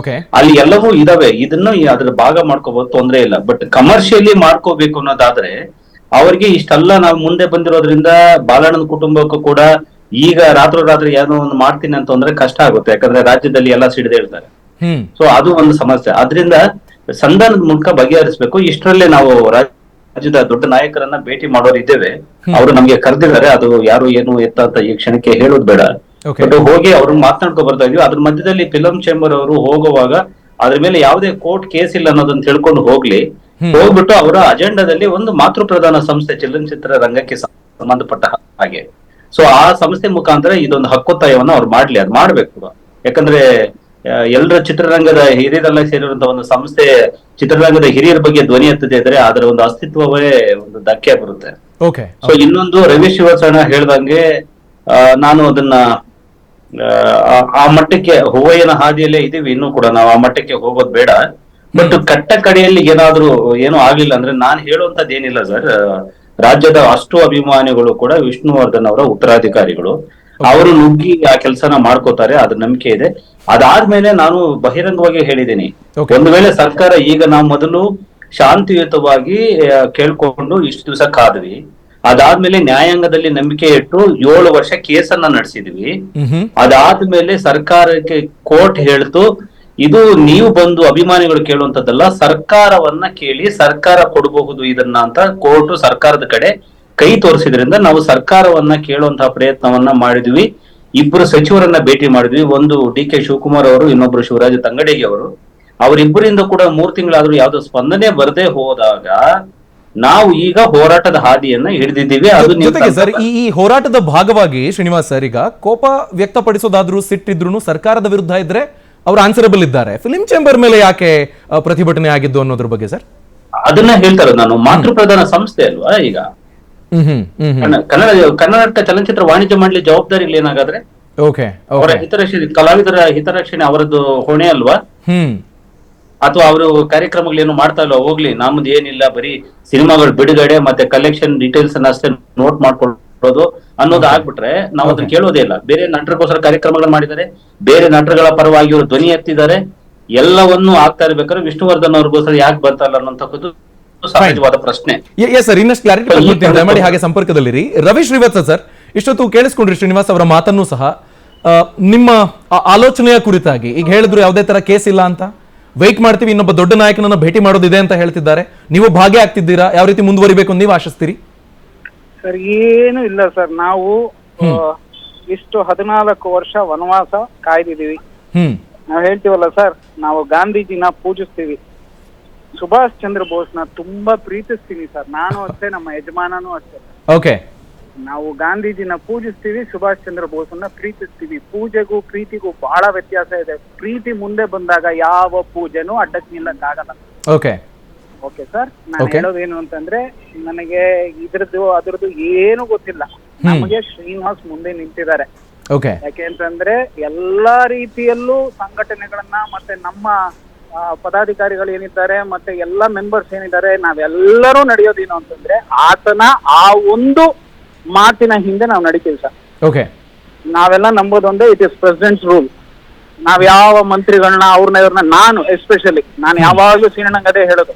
[SPEAKER 2] ಅಲ್ಲಿ ಎಲ್ಲವೂ ಇದಾವೆ, ಇದನ್ನು ಅದ್ರ ಭಾಗ ಮಾಡ್ಕೋಬಹುದು, ತೊಂದ್ರೆ ಇಲ್ಲ. ಬಟ್ ಕಮರ್ಷಿಯಲಿ ಮಾಡ್ಕೋಬೇಕು ಅನ್ನೋದಾದ್ರೆ ಅವ್ರಿಗೆ ಇಷ್ಟೆಲ್ಲ ನಾವು ಮುಂದೆ ಬಂದಿರೋದ್ರಿಂದ ಬಾಲಣ್ಣನ ಕುಟುಂಬಕ್ಕೂ ಕೂಡ ಈಗ ರಾತ್ರಿ ಏನೋ ಒಂದು ಮಾಡ್ತೀನಿ ಅಂತಂದ್ರೆ ಕಷ್ಟ ಆಗುತ್ತೆ. ಯಾಕಂದ್ರೆ ರಾಜ್ಯದಲ್ಲಿ ಎಲ್ಲ ಸಿಡಿದು ಹೇಳ್ತಾರೆ. ಸೊ ಅದು ಒಂದು ಸಮಸ್ಯೆ. ಅದರಿಂದ ಸಂಧಾನದ ಮೂಲಕ ಬಗೆಹರಿಸಬೇಕು. ಇಷ್ಟರಲ್ಲೇ ನಾವು ರಾಜ್ಯದ ದೊಡ್ಡ ನಾಯಕರನ್ನ ಭೇಟಿ ಮಾಡೋರು ಇದ್ದೇವೆ. ಅವರು ನಮ್ಗೆ ಕರೆದಿದ್ದಾರೆ. ಅದು ಯಾರು ಏನು ಎತ್ತ ಅಂತ ಈ ಕ್ಷಣಕ್ಕೆ ಹೇಳೋದು ಬೇಡ. ಬಟ್ ಹೋಗಿ ಅವ್ರನ್ನ ಮಾತನಾಡ್ಕೊ ಬರ್ತಾ ಇದೀವಿ. ಅದ್ರ ಮಧ್ಯದಲ್ಲಿ ಫಿಲಂ ಚೇಂಬರ್ ಅವರು ಹೋಗುವಾಗ ಅದ್ರ ಮೇಲೆ ಯಾವುದೇ ಕೋರ್ಟ್ ಕೇಸ್ ಇಲ್ಲ ಅನ್ನೋದನ್ನ ತಿಳ್ಕೊಂಡು ಹೋಗ್ಲಿ. ಹೋಗ್ಬಿಟ್ಟು ಅವರ ಅಜೆಂಡಾದಲ್ಲಿ ಒಂದು ಮಾತೃ ಪ್ರಧಾನ ಸಂಸ್ಥೆ ಚಲನಚಿತ್ರ ರಂಗಕ್ಕೆ ಸಂಬಂಧಪಟ್ಟ ಹಾಗೆ, ಸೊ ಆ ಸಂಸ್ಥೆ ಮುಖಾಂತರ ಇದೊಂದು ಹಕ್ಕೊತ್ತಾಯವನ್ನ ಅವ್ರು ಮಾಡ್ಲಿ, ಅದ್ ಮಾಡ್ಬೇಕು ಕೂಡ. ಯಾಕಂದ್ರೆ ಎಲ್ಲರ ಚಿತ್ರರಂಗದ ಹಿರಿಯರೆಲ್ಲ ಸೇರಿರುವಂತಹ ಒಂದು ಸಂಸ್ಥೆ ಚಿತ್ರರಂಗದ ಹಿರಿಯರ ಬಗ್ಗೆ ಧ್ವನಿ ಎತ್ತದೆ ಇದ್ರೆ ಅದರ ಒಂದು ಅಸ್ತಿತ್ವವೇ ಒಂದು ಧಕ್ಕೆ ಬರುತ್ತೆ. ಸೊ ಇನ್ನೊಂದು ರವಿ ಶಿವಸೇನ ಹೇಳ್ದಂಗೆ ನಾನು ಅದನ್ನ ಆ ಮಟ್ಟಕ್ಕೆ ಹೂವಯ್ಯನ ಹಾದಿಯಲ್ಲೇ ಇದೀವಿ. ಇನ್ನೂ ಕೂಡ ನಾವು ಆ ಮಟ್ಟಕ್ಕೆ ಹೋಗೋದು ಬೇಡ. ಬಟ್ ಕಟ್ಟ ಕಡೆಯಲ್ಲಿ ಏನಾದ್ರೂ ಏನೂ ಆಗ್ಲಿಲ್ಲ ಅಂದ್ರೆ ನಾನು ಹೇಳುವಂತದ್ದು ಏನಿಲ್ಲ ಸರ್. ರಾಜ್ಯದ ಅಷ್ಟು ಅಭಿಮಾನಿಗಳು ಕೂಡ ವಿಷ್ಣುವರ್ಧನ್ ಅವರ ಉತ್ತರಾಧಿಕಾರಿಗಳು. ಅವರು ನುಗ್ಗಿ ಆ ಕೆಲಸನ ಮಾಡ್ಕೋತಾರೆ, ಅದ್ರ ನಂಬಿಕೆ ಇದೆ. ಅದಾದ್ಮೇಲೆ ನಾನು ಬಹಿರಂಗವಾಗಿ ಹೇಳಿದ್ದೀನಿ, ಒಂದು ವೇಳೆ ಸರ್ಕಾರ ಈಗ ನಾವು ಮೊದಲು ಶಾಂತಿಯುತವಾಗಿ ಕೇಳ್ಕೊಂಡು ಇಷ್ಟು ದಿವಸ ಕಾದ್ವಿ, ಅದಾದ್ಮೇಲೆ ನ್ಯಾಯಾಂಗದಲ್ಲಿ ನಂಬಿಕೆ ಇಟ್ಟು 7 ವರ್ಷ ಕೇಸನ್ನ ನಡೆಸಿದ್ವಿ. ಅದಾದ್ಮೇಲೆ ಸರ್ಕಾರಕ್ಕೆ ಕೋರ್ಟ್ ಹೇಳ್ತು ಇದು ನೀವು ಬಂದು ಅಭಿಮಾನಿಗಳು ಕೇಳುವಂತದ್ದಲ್ಲ, ಸರ್ಕಾರವನ್ನ ಕೇಳಿ ಸರ್ಕಾರ ಕೊಡಬಹುದು ಇದನ್ನ ಅಂತ ಕೋರ್ಟ್ ಸರ್ಕಾರದ ಕಡೆ ಕೈ ತೋರಿಸಿದ್ರಿಂದ ನಾವು ಸರ್ಕಾರವನ್ನ ಕೇಳುವಂತಹ ಪ್ರಯತ್ನವನ್ನ ಮಾಡಿದ್ವಿ. 2 ಸಚಿವರನ್ನ ಭೇಟಿ ಮಾಡಿದ್ವಿ. ಒಂದು DK ಶಿವಕುಮಾರ್ ಅವರು, ಇನ್ನೊಬ್ರು ಶಿವರಾಜ ತಂಗಡಗಿ ಅವರು. ಅವರಿಬ್ಬರಿಂದ ಕೂಡ 3 ತಿಂಗಳಾದ್ರೂ ಯಾವ್ದು ಸ್ಪಂದನೆ ಬರದೆ ಹೋದಾಗ ನಾವು ಈಗ ಹೋರಾಟದ ಹಾದಿಯನ್ನ ಹಿಡಿದಿದ್ದೀವಿ. ಅದು
[SPEAKER 1] ಜೊತೆಗೆ ಸರ್, ಈ ಹೋರಾಟದ ಭಾಗವಾಗಿ ಶ್ರೀನಿವಾಸ್ ಸರ್, ಈಗ ಕೋಪ ವ್ಯಕ್ತಪಡಿಸೋದಾದ್ರೂ ಸಿಟ್ಟಿದ್ರು ಸರ್ಕಾರದ ವಿರುದ್ಧ ಇದ್ರೆ ಅವರು ಆನ್ಸರಬಲ್ ಇದ್ದಾರೆ. ಫಿಲಿಂ ಚೇಂಬರ್ ಮೇಲೆ ಯಾಕೆ ಪ್ರತಿಭಟನೆ ಆಗಿದ್ದು ಅನ್ನೋದ್ರ ಬಗ್ಗೆ ಸರ್?
[SPEAKER 2] ಅದನ್ನ ಹೇಳ್ತಾರೆ. ನಾನು ಮಾತೃ ಪ್ರಧಾನ ಸಂಸ್ಥೆ ಅಲ್ವಾ ಈಗ ಕರ್ನಾಟಕ ಚಲನಚಿತ್ರ ವಾಣಿಜ್ಯ ಮಂಡಳಿ ಜವಾಬ್ದಾರಿ ಏನಾಗಾದ್ರೆ ಅವರ ಹಿತರಕ್ಷಣೆ, ಕಲಾವಿದರ ಹಿತರಕ್ಷಣೆ ಅವರದ್ದು ಹೊಣೆ ಅಲ್ವಾ? ಅಥವಾ ಅವರು ಕಾರ್ಯಕ್ರಮಗಳೇನು ಮಾಡ್ತಾ ಇಲ್ವಾ? ಹೋಗ್ಲಿ, ನಮ್ದು ಏನಿಲ್ಲ, ಬರೀ ಸಿನಿಮಾಗಳು ಬಿಡುಗಡೆ ಮತ್ತೆ ಕಲೆಕ್ಷನ್ ಡೀಟೇಲ್ಸ್ ಅನ್ನ ಅಷ್ಟೇ ನೋಟ್ ಮಾಡ್ಕೊಳ್ಳೋದು ಅನ್ನೋದು ಆಗ್ಬಿಟ್ರೆ ನಾವು ಅದನ್ನ ಕೇಳೋದೇ ಇಲ್ಲ. ಬೇರೆ ನಟರಿಗೋಸ್ಕರ ಕಾರ್ಯಕ್ರಮಗಳು ಮಾಡಿದ್ದಾರೆ, ಬೇರೆ ನಟರುಗಳ ಪರವಾಗಿ ಅವರು ಧ್ವನಿ ಎತ್ತಿದ್ದಾರೆ. ಎಲ್ಲವನ್ನೂ ಆಗ್ತಾ ಇರ್ಬೇಕಾದ್ರೆ ವಿಷ್ಣುವರ್ಧನ್ ಅವ್ರಿಗೋಸ್ಕರ ಯಾಕೆ ಬರ್ತಾರಲ್ಲ ಅನ್ನೋಂಥದ್ದು ಸಹಜವಾದ ಪ್ರಶ್ನೆ.
[SPEAKER 1] ಸರ್, ಇನ್ನಷ್ಟು ಕ್ಲಾರಿಟಿ ಮಾಡಿ ಹಾಗೆ ಸಂಪರ್ಕದಲ್ಲಿರಿ. ರವಿ ಶ್ರೀವತ್ಸ ಸರ್, ಇಷ್ಟೊತ್ತು ಕೇಳಿಸ್ಕೊಂಡ್ರಿ ಶ್ರೀನಿವಾಸ್ ಅವರ ಮಾತನ್ನು ಸಹ. ನಿಮ್ಮ ಆಲೋಚನೆಯ ಕುರಿತಾಗಿ ಈಗ ಹೇಳಿದ್ರು ಯಾವುದೇ ತರ ಕೇಸ್ ಇಲ್ಲ ಅಂತ, ವೆಯ್ಟ್ ಮಾಡ್ತೀವಿ, ಇನ್ನೊಬ್ಬ ದೊಡ್ಡ ನಾಯಕನನ್ನ ಭೇಟಿ ಮಾಡೋದಿದೆ ಅಂತ ಹೇಳ್ತಿದ್ದಾರೆ. ನೀವು ಭಾಗಿಯಾಗ್ತಿದ್ದೀರಾ? ಯಾವ ರೀತಿ ಮುಂದುವರಿಬೇಕು ನೀವು ಆಶಿಸ್ತೀರಿ?
[SPEAKER 4] ಸರ್, ಏನು ಇಲ್ಲ ಸರ್. ನಾವು ಇಷ್ಟು 14 ವರ್ಷ ವನವಾಸ ಕಾಯ್ದಿದೀವಿ. ನಾವ್ ಹೇಳ್ತೀವಲ್ಲ ಸರ್, ನಾವು ಗಾಂಧೀಜಿನ ಪೂಜಿಸ್ತೀವಿ, ಸುಭಾಷ್ ಚಂದ್ರ ಬೋಸ್ನ ತುಂಬಾ ಪ್ರೀತಿಸ್ತೀನಿ ಸರ್. ನಾನು ಅಷ್ಟೇ, ನಮ್ಮ ಯಜಮಾನನೂ ಅಷ್ಟೇ. ನಾವು ಗಾಂಧೀಜಿನ ಪೂಜಿಸ್ತೀವಿ, ಸುಭಾಷ್ ಚಂದ್ರ ಬೋಸ್ನ ಪ್ರೀತಿಸ್ತೀವಿ. ಪೂಜೆಗೂ ಪ್ರೀತಿಗೂ ಬಹಳ ವ್ಯತ್ಯಾಸ ಇದೆ. ಪ್ರೀತಿ ಮುಂದೆ ಬಂದಾಗ ಯಾವ ಪೂಜೆನೂ ಅಡ್ಡಕ್ಕೆ ನಿಲ್ಲಕ್ಕಾಗಲ್ಲ. ಓಕೆ ಸರ್, ನಾನು ಹೇಳೋದೇನು ಅಂತಂದ್ರೆ, ನನಗೆ ಅದ್ರದ್ದು ಏನು ಗೊತ್ತಿಲ್ಲ. ನಮಗೆ ಶ್ರೀನಿವಾಸ್ ಮುಂದೆ ನಿಂತಿದ್ದಾರೆ. ಯಾಕೆ ಅಂತಂದ್ರೆ ಎಲ್ಲಾ ರೀತಿಯಲ್ಲೂ ಸಂಘಟನೆಗಳನ್ನ ಮತ್ತೆ ನಮ್ಮ ಪದಾಧಿಕಾರಿಗಳು ಏನಿದ್ದಾರೆ ಮತ್ತೆ ಎಲ್ಲ ಮೆಂಬರ್ಸ್ ಏನಿದ್ದಾರೆ ನಾವೆಲ್ಲರೂ ನಡೆಯೋದೇನು ಅಂತಂದ್ರೆ ಆತನ ಆ ಒಂದು ಮಾತಿನ ಹಿಂದೆ ನಾವು ನಡಿತೀವಿ ಸರ್.
[SPEAKER 1] ಓಕೆ,
[SPEAKER 4] ನಾವೆಲ್ಲ ನಂಬೋದೊಂದೇ, ಇಟ್ ಇಸ್ ಪ್ರೆಸಿಡೆಂಟ್ಸ್ ರೂಲ್. ನಾವ್ ಯಾವ ಮಂತ್ರಿಗಳನ್ನ ಇವ್ರನ್ನ ನಾನು ಎಸ್ಪೆಷಲಿ ನಾನು ಯಾವಾಗ್ಲೂ ಸೀನಣ್ಣಂಗ್ ಅದೇ ಹೇಳೋದು,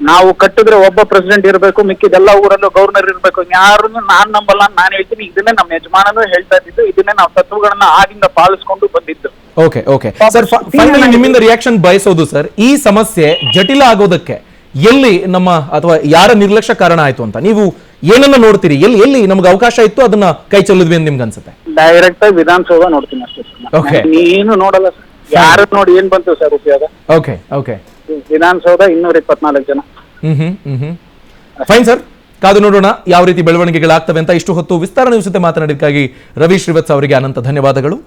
[SPEAKER 4] ನಾವು ಕಟ್ಟಿದ್ರೆ ಒಬ್ಬ ಪ್ರೆಸಿಡೆಂಟ್ ಇರಬೇಕು, ಮಿಕ್ಕಿದೆಲ್ಲ ಊರಲ್ಲೂ ಗವರ್ನರ್ ಇರಬೇಕು. ಯಾರನ್ನು ನಾನ್ ನಂಬಲ್ಲ, ನಾನು ಹೇಳ್ತೀನಿ. ಇದನ್ನೇ ನಮ್ಮ ಯಜಮಾನನು ಹೇಳ್ತಾ ಇದ್ದಿದ್ದು, ಇದನ್ನೇ ನಾವು ತತ್ವಗಳನ್ನ ಆಗಿಂದ ಪಾಲಿಸ್ಕೊಂಡು ಬಂದಿದ್ದು.
[SPEAKER 1] ಓಕೆ ಓಕೆ ಸರ್, ಫೈನಲಿ ನಿಮ್ಮಿಂದ ರಿಯಾಕ್ಷನ್ ಬಯಸೋದು ಸರ್, ಈ ಸಮಸ್ಯೆ ಜಟಿಲ ಆಗೋದಕ್ಕೆ ಎಲ್ಲಿ ನಮ್ಮ ಅಥವಾ ಯಾರ ನಿರ್ಲಕ್ಷ್ಯ ಕಾರಣ ಆಯ್ತು ಅಂತ ನೀವು ಏನನ್ನ ನೋಡ್ತೀರಿ? ಎಲ್ಲಿ ನಮ್ಗೆ ಅವಕಾಶ ಇತ್ತು ಅದನ್ನ ಕೈ ಚೆಲ್ಲಿದ್ವಿ ಅಂತ ನಿಮ್ಗೆ ಅನ್ಸುತ್ತೆ?
[SPEAKER 4] ಡೈರೆಕ್ಟ್ ಆಗಿ ವಿಧಾನಸೌಧ ನೋಡ್ತೀನಿ ಅಷ್ಟೇ ಸರ್. ನೀನು ನೋಡಲ್ಲ ಸರ್, ಯಾರು ನೋಡಿ ಏನ್ ಬಂತು ಸರ್ ಉಪಯೋಗ?
[SPEAKER 1] ಓಕೆ ಓಕೆ,
[SPEAKER 4] ವಿಧಾನಸೌಧ 224 ಜನ.
[SPEAKER 1] ಫೈನ್ ಸರ್, ಕಾದು ನೋಡೋಣ ಯಾವ ರೀತಿ ಬೆಳವಣಿಗೆಗಳಾಗ್ತವೆ ಅಂತ. ಇಷ್ಟು ಹೊತ್ತು ವಿಸ್ತಾರ ನ್ಯೂಸ್ ಜೊತೆ ಮಾತನಾಡಿದ್ದಕ್ಕಾಗಿ ರವಿ ಶ್ರೀವತ್ಸ ಅವರಿಗೆ ಅನಂತ ಧನ್ಯವಾದಗಳು.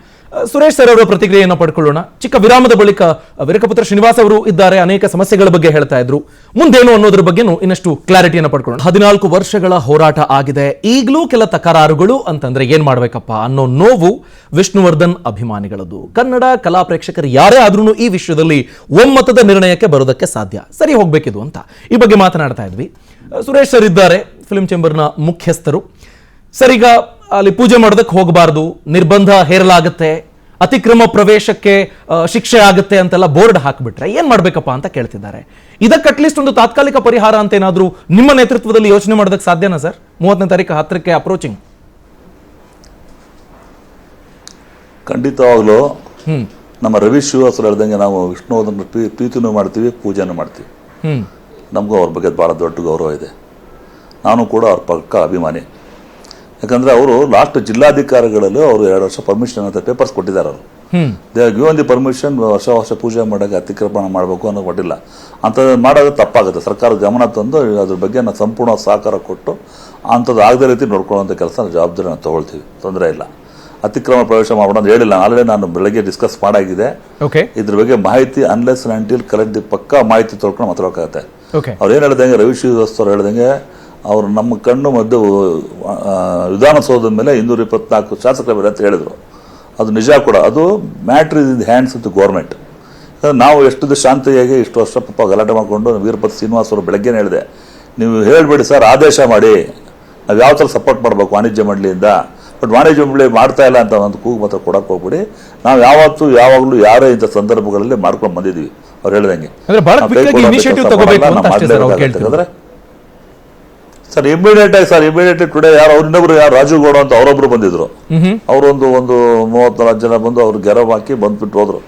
[SPEAKER 1] ಸುರೇಶ್ ಸರ್ ಅವರ ಪ್ರತಿಕ್ರಿಯೆಯನ್ನು ಪಡ್ಕೊಳ್ಳೋಣ. ಚಿಕ್ಕ ವಿರಾಮದ ಬಳಿಕ ವೀರಕಪುತ್ರ ಶ್ರೀನಿವಾಸ್ ಅವರು ಇದ್ದಾರೆ, ಅನೇಕ ಸಮಸ್ಯೆಗಳ ಬಗ್ಗೆ ಹೇಳ್ತಾ ಇದ್ರು. ಮುಂದೇನು ಅನ್ನೋದ್ರ ಬಗ್ಗೆನೂ ಇನ್ನಷ್ಟು ಕ್ಲಾರಿಟಿಯನ್ನು ಪಡ್ಕೊಳ್ಳೋಣ. 14 ವರ್ಷಗಳ ಹೋರಾಟ ಆಗಿದೆ, ಈಗಲೂ ಕೆಲ ತಕರಾರುಗಳು ಅಂತಂದ್ರೆ ಏನ್ ಮಾಡ್ಬೇಕಪ್ಪ ಅನ್ನೋ ನೋವು ವಿಷ್ಣುವರ್ಧನ್ ಅಭಿಮಾನಿಗಳದ್ದು. ಕನ್ನಡ ಕಲಾ ಪ್ರೇಕ್ಷಕರು ಯಾರೇ ಆದ್ರೂ ಈ ವಿಷಯದಲ್ಲಿ ಒಮ್ಮತದ ನಿರ್ಣಯಕ್ಕೆ ಬರೋದಕ್ಕೆ ಸಾಧ್ಯ, ಸರಿ ಹೋಗ್ಬೇಕಿದು ಅಂತ ಈ ಬಗ್ಗೆ ಮಾತನಾಡ್ತಾ ಇದ್ವಿ. ಸುರೇಶ್ ಸರ್ ಇದ್ದಾರೆ, ಫಿಲ್ಮ್ ಚೇಂಬರ್ನ ಮುಖ್ಯಸ್ಥರು. ಸರ್, ಈಗ ಅಲ್ಲಿ ಪೂಜೆ ಮಾಡೋದಕ್ಕೆ ಹೋಗಬಾರ್ದು, ನಿರ್ಬಂಧ ಹೇರಲಾಗುತ್ತೆ, ಅತಿಕ್ರಮ ಪ್ರವೇಶಕ್ಕೆ ಶಿಕ್ಷೆ ಆಗುತ್ತೆ ಅಂತೆಲ್ಲ ಬೋರ್ಡ್ ಹಾಕ್ಬಿಟ್ರೆ ಏನ್ ಮಾಡ್ಬೇಕಪ್ಪ ಅಂತ ಕೇಳ್ತಿದ್ದಾರೆ. ಇದಕ್ಕೆ ಅಟ್ಲೀಸ್ಟ್ ಒಂದು ತಾತ್ಕಾಲಿಕ ಪರಿಹಾರ ಅಂತ ಏನಾದ್ರೂ ನಿಮ್ಮ ನೇತೃತ್ವದಲ್ಲಿ ಯೋಚನೆ ಮಾಡೋದಕ್ಕೆ ಸಾಧ್ಯನಾ ಸರ್? 30ನೇ ತಾರೀಕು ಹತ್ತಿರಕ್ಕೆ ಅಪ್ರೋಚಿಂಗ್.
[SPEAKER 3] ಖಂಡಿತವಾಗ್ಲೂ ನಮ್ಮ ರವಿ ಶ್ರೀವಾಸ್ ಹೇಳ್ದಂಗೆ ನಾವು ವಿಷ್ಣುವರ್ಧನ್ ಪ್ರೀತಿನೂ ಮಾಡ್ತೀವಿ, ಪೂಜೆನೂ ಮಾಡ್ತೀವಿ. ನಮಗೂ ಅವ್ರ ಬಗ್ಗೆ ಭಾಳ ದೊಡ್ಡ ಗೌರವ ಇದೆ. ನಾನು ಕೂಡ ಅವ್ರ ಪಕ್ಕ ಅಭಿಮಾನಿ. ಯಾಕಂದರೆ ಅವರು ಲಾಸ್ಟ್ ಜಿಲ್ಲಾಧಿಕಾರಿಗಳಲ್ಲೂ ಅವರು 2 ವರ್ಷ ಪರ್ಮಿಷನ್ ಅಂತ ಪೇಪರ್ಸ್ ಕೊಟ್ಟಿದ್ದಾರೆ. ಅವರು ದೇ ಗಿವನ್ ದಿ ಪರ್ಮಿಷನ್, ವರ್ಷ ಪೂಜೆ ಮಾಡೋಕ್ಕೆ ಅತಿಕ್ರಮಣ ಮಾಡಬೇಕು ಅನ್ನೋ ಕೊಟ್ಟಿಲ್ಲ. ಅಂಥದ್ದು ಮಾಡೋದು ತಪ್ಪಾಗುತ್ತೆ. ಸರ್ಕಾರ ಗಮನ ತಂದು ಅದ್ರ ಬಗ್ಗೆ ನಾವು ಸಂಪೂರ್ಣ ಸಹಕಾರ ಕೊಟ್ಟು ಅಂಥದ್ದು ಆಗದ ರೀತಿ ನೋಡ್ಕೊಳ್ಳೋಂಥ ಕೆಲಸ ಜವಾಬ್ದಾರಿ ನಾವು ತೊಗೊಳ್ತೀವಿ, ತೊಂದರೆ ಇಲ್ಲ. ಅತಿಕ್ರಮ ಪ್ರವೇಶ ಮಾಡೋಣ ಅಂತ ಹೇಳಿಲ್ಲ. ಆಲ್ರೆಡಿ ನಾನು ಬೆಳಗ್ಗೆ ಡಿಸ್ಕಸ್ ಮಾಡಾಗಿದೆ. ಇದ್ರ ಬಗ್ಗೆ ಮಾಹಿತಿ ಅನ್ಲೆಸ್ ಅಂಟಿಲ್ ಕರೆಕ್ಟ್ ಪಕ್ಕ ಮಾಹಿತಿ ತೊಳ್ಕೊಂಡು ಮಾತಾಡೋಕ್ಕಾಗತ್ತೆ. ಅವ್ರು ಏನು ಹೇಳ್ದಂಗೆ, ರವಿ ಶ್ರೀವಾಸ್ ಅವ್ರು ಹೇಳ್ದಂಗೆ ಅವರು ನಮ್ಮ ಕಣ್ಣು ಮದ್ದು ವಿಧಾನಸೌಧದ ಮೇಲೆ 224 ಶಾಸಕರ ಮೇಲೆ ಅಂತ ಹೇಳಿದರು. ಅದು ನಿಜ ಕೂಡ. ಅದು matter is in the hands of the government. ನಾವು ಎಷ್ಟು ಶಾಂತಿಯಾಗಿ ಇಷ್ಟು ವರ್ಷ ಪಾಪ ಗಲಾಟೆ ಮಾಡಿಕೊಂಡು ವೀರಪತಿ ಶ್ರೀನಿವಾಸ್ ಅವರು ಬೆಳಗ್ಗೆನೇ ಹೇಳಿದೆ, ನೀವು ಹೇಳಬೇಡಿ ಸರ್, ಆದೇಶ ಮಾಡಿ, ನಾವು ಯಾವ ಥರ ಸಪೋರ್ಟ್ ಮಾಡಬೇಕು ವಾಣಿಜ್ಯ ಮಂಡಳಿಯಿಂದ. ಬಟ್ ವಾಣಿಜ್ಯ ಮಂಡಳಿ ಮಾಡ್ತಾ ಇಲ್ಲ ಅಂತ ಒಂದು ಕೂಗು ಮಾತ್ರ ಕೊಡಕ್ಕೆ ಹೋಗ್ಬಿಡಿ. ನಾವು ಯಾವಾಗಲೂ ಯಾರೇ ಇಂಥ ಸಂದರ್ಭಗಳಲ್ಲಿ ಮಾಡ್ಕೊಂಡು ಬಂದಿದ್ದೀವಿ. ಅವ್ರು ಹೇಳ್ದಂಗೆ ಸರ್ ಇಮಿಡಿಯೇಟ್ಲಿ ಟುಡೇ ಇನ್ನೊಬ್ರು ರಾಜು ಗೌಡ ಅಂತ ಅವರೊಬ್ರು ಬಂದಿದ್ರು. ಅವರೊಂದು 34 ಜನ ಬಂದು ಅವ್ರು ಗೆರವ್ ಹಾಕಿ ಬಂದ್ಬಿಟ್ಟು ಹೋದ್ರು.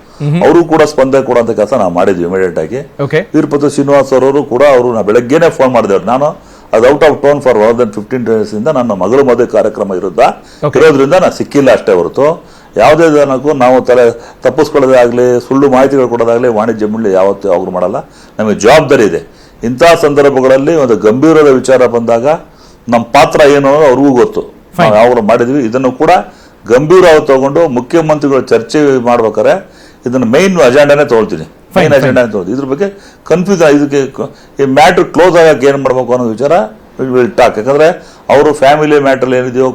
[SPEAKER 3] ಅವರು ಕೂಡ ಸ್ಪಂದನೆ ಕೊಡುವಂತ ಕೆಲಸ ನಾವು ಮಾಡಿದ್ವಿ ಇಮಿಡಿಯೇಟ್ ಆಗಿ. ವೀರಪತಿ ಶ್ರೀನಿವಾಸ್ ಅವರು ಕೂಡ ನಾ ಬೆಳಗ್ಗೆನೆ ಫೋನ್ ಮಾಡಿದೆವ್ರು. ನಾನು ಅದು out of town for more than 15 days ಇಂದ ನನ್ನ ಮಗಳ ಮದುವೆ ಕಾರ್ಯಕ್ರಮ ಇರೋದ್ರಿಂದ ನಾನು ಸಿಕ್ಕಿಲ್ಲ ಅಷ್ಟೇ ಹೊರತು ಯಾವುದೇ ಜನಕ್ಕೂ ನಾವು ತಪ್ಪಿಸ್ಕೊಳ್ಳೋದೇ ಆಗಲಿ, ಸುಳ್ಳು ಮಾಹಿತಿಗಳು ಕೊಡೋದಾಗಲಿ ವಾಣಿಜ್ಯ ಮಂಡಳಿ ಯಾವತ್ತೂ ಅವ್ರು ಮಾಡಲ್ಲ. ನಮಗೆ ಜವಾಬ್ದಾರಿ ಇದೆ. ಇಂಥ ಸಂದರ್ಭಗಳಲ್ಲಿ ಒಂದು ಗಂಭೀರದ ವಿಚಾರ ಬಂದಾಗ ನಮ್ಮ ಪಾತ್ರ ಏನು ಅನ್ನೋದು ಅವ್ರಿಗೂ ಗೊತ್ತು. ನಾವು ಯಾವಾಗ ಮಾಡಿದ್ವಿ. ಇದನ್ನು ಕೂಡ ಗಂಭೀರವಾಗಿ ತಗೊಂಡು ಮುಖ್ಯಮಂತ್ರಿಗಳು ಚರ್ಚೆ ಮಾಡ್ಬೇಕಾದ್ರೆ ಇದನ್ನ ಮೇನ್ ಅಜೆಂಡಾನೇ ತಗೊಳ್ತೀನಿ. ಇದ್ರ ಬಗ್ಗೆ ಕನ್ಫ್ಯೂಸ್ ಇದಕ್ಕೆ ಈ ಮ್ಯಾಟ್ರ್ ಕ್ಲೋಸ್ ಆಗಕ್ಕೆ ಏನ್ ಮಾಡ್ಬೇಕು ಅನ್ನೋ ವಿಚಾರ ವಿಲ್ ಟಾಕ್. ಯಾಕಂದ್ರೆ ಅವರು ಫ್ಯಾಮಿಲಿ ಮ್ಯಾಟರ್ ಏನಿದೆಯೋ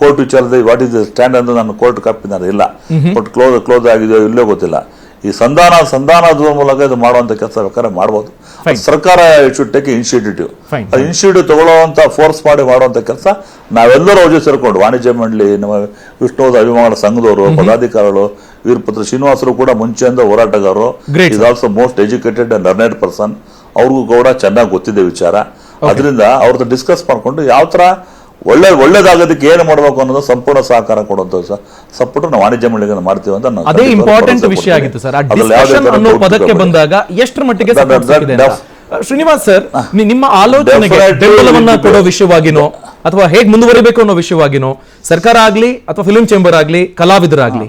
[SPEAKER 3] ಕೋರ್ಟ್ ವಿಚಾರದ ವಾಟ್ ಇಸ್ ದ ಸ್ಟ್ಯಾಂಡ್ ಅಂತ ನಾನು ಕೋರ್ಟ್ ಕಾಪಿ ಇಲ್ಲ. ಬಟ್ ಕ್ಲೋಸ್ ಆಗಿದೆಯೋ ಇಲ್ಲೋ ಗೊತ್ತಿಲ್ಲ. ಈ ಸಂಧಾನದ ಮೂಲಕ ಇದು ಮಾಡುವಂತ ಕೆಲಸ ಬೇಕಾದ್ರೆ ಮಾಡ್ಬೋದು. ಸರ್ಕಾರ ಶುಡ್ ಟೇಕ್ ಇನಿಷಿಯೇಟಿವ್. ಇನಿಷಿಯೇಟಿವ್ ತಗೊಳ್ಳುವಂತ ಫೋರ್ಸ್ ಮಾಡಿ ಮಾಡುವಂತ ಕೆಲಸ ನಾವೆಲ್ಲರೂ ಅವ್ರ ಸೇರ್ಕೊಂಡು ವಾಣಿಜ್ಯ ಮಂಡಳಿ, ನಮ್ಮ ವಿಷ್ಣುವರ್ಧನ್ ಅಭಿಮಾನಿಗಳ ಸಂಘದವರು, ಪದಾಧಿಕಾರಿಗಳು, ವೀರಪತಿ ಶ್ರೀನಿವಾಸರು ಕೂಡ ಮುಂಚೆಯಿಂದ ಹೋರಾಟಗಾರರು. Is also most educated and learned person. ಅವ್ರಿಗೂ ಕೂಡ ಚೆನ್ನಾಗಿ ಗೊತ್ತಿದೆ ವಿಚಾರ. ಅದರಿಂದ ಅವ್ರದ್ದು ಡಿಸ್ಕಸ್ ಮಾಡ್ಕೊಂಡು ಯಾವ ತರ ಒಳ್ಳೇದಾಗೋದಕ್ಕೆ ಏನು ಮಾಡಬೇಕು ಅನ್ನೋದು ಸಂಪೂರ್ಣ ಸಹಕಾರ ಕೊಡುವಂತ ಸಪೋರ್ಟ್ ನಾವು ವಾಣಿಜ್ಯ ಮಂಡಳಿಗೆ ಮಾಡ್ತೀವಿ ಅಂತ
[SPEAKER 1] ಅದೇ ಇಂಪಾರ್ಟೆಂಟ್ ವಿಷಯ ಆಗಿತ್ತು ಸರ್. ಡಿಸ್ಕಷನ್ ಅನ್ನೋ ಪದಕ್ಕೆ ಬಂದಾಗ ಎಷ್ಟರ ಮಟ್ಟಿಗೆ ಶ್ರೀನಿವಾಸ್ ಸರ್, ನಿಮ್ಮ ಆಲೋಚನೆಗೆ ಬೆಂಬಲವನ್ನ ಕೊಡೋ ವಿಷಯವಾಗಿನೋ ಅಥವಾ ಹೇಗೆ ಮುಂದುವರಿಬೇಕು ಅನ್ನೋ ವಿಷಯವಾಗಿನೋ ಸರ್ಕಾರ ಆಗ್ಲಿ ಅಥವಾ ಫಿಲ್ಮ್ ಚೇಂಬರ್ ಆಗ್ಲಿ ಕಲಾವಿದರಾಗ್ಲಿ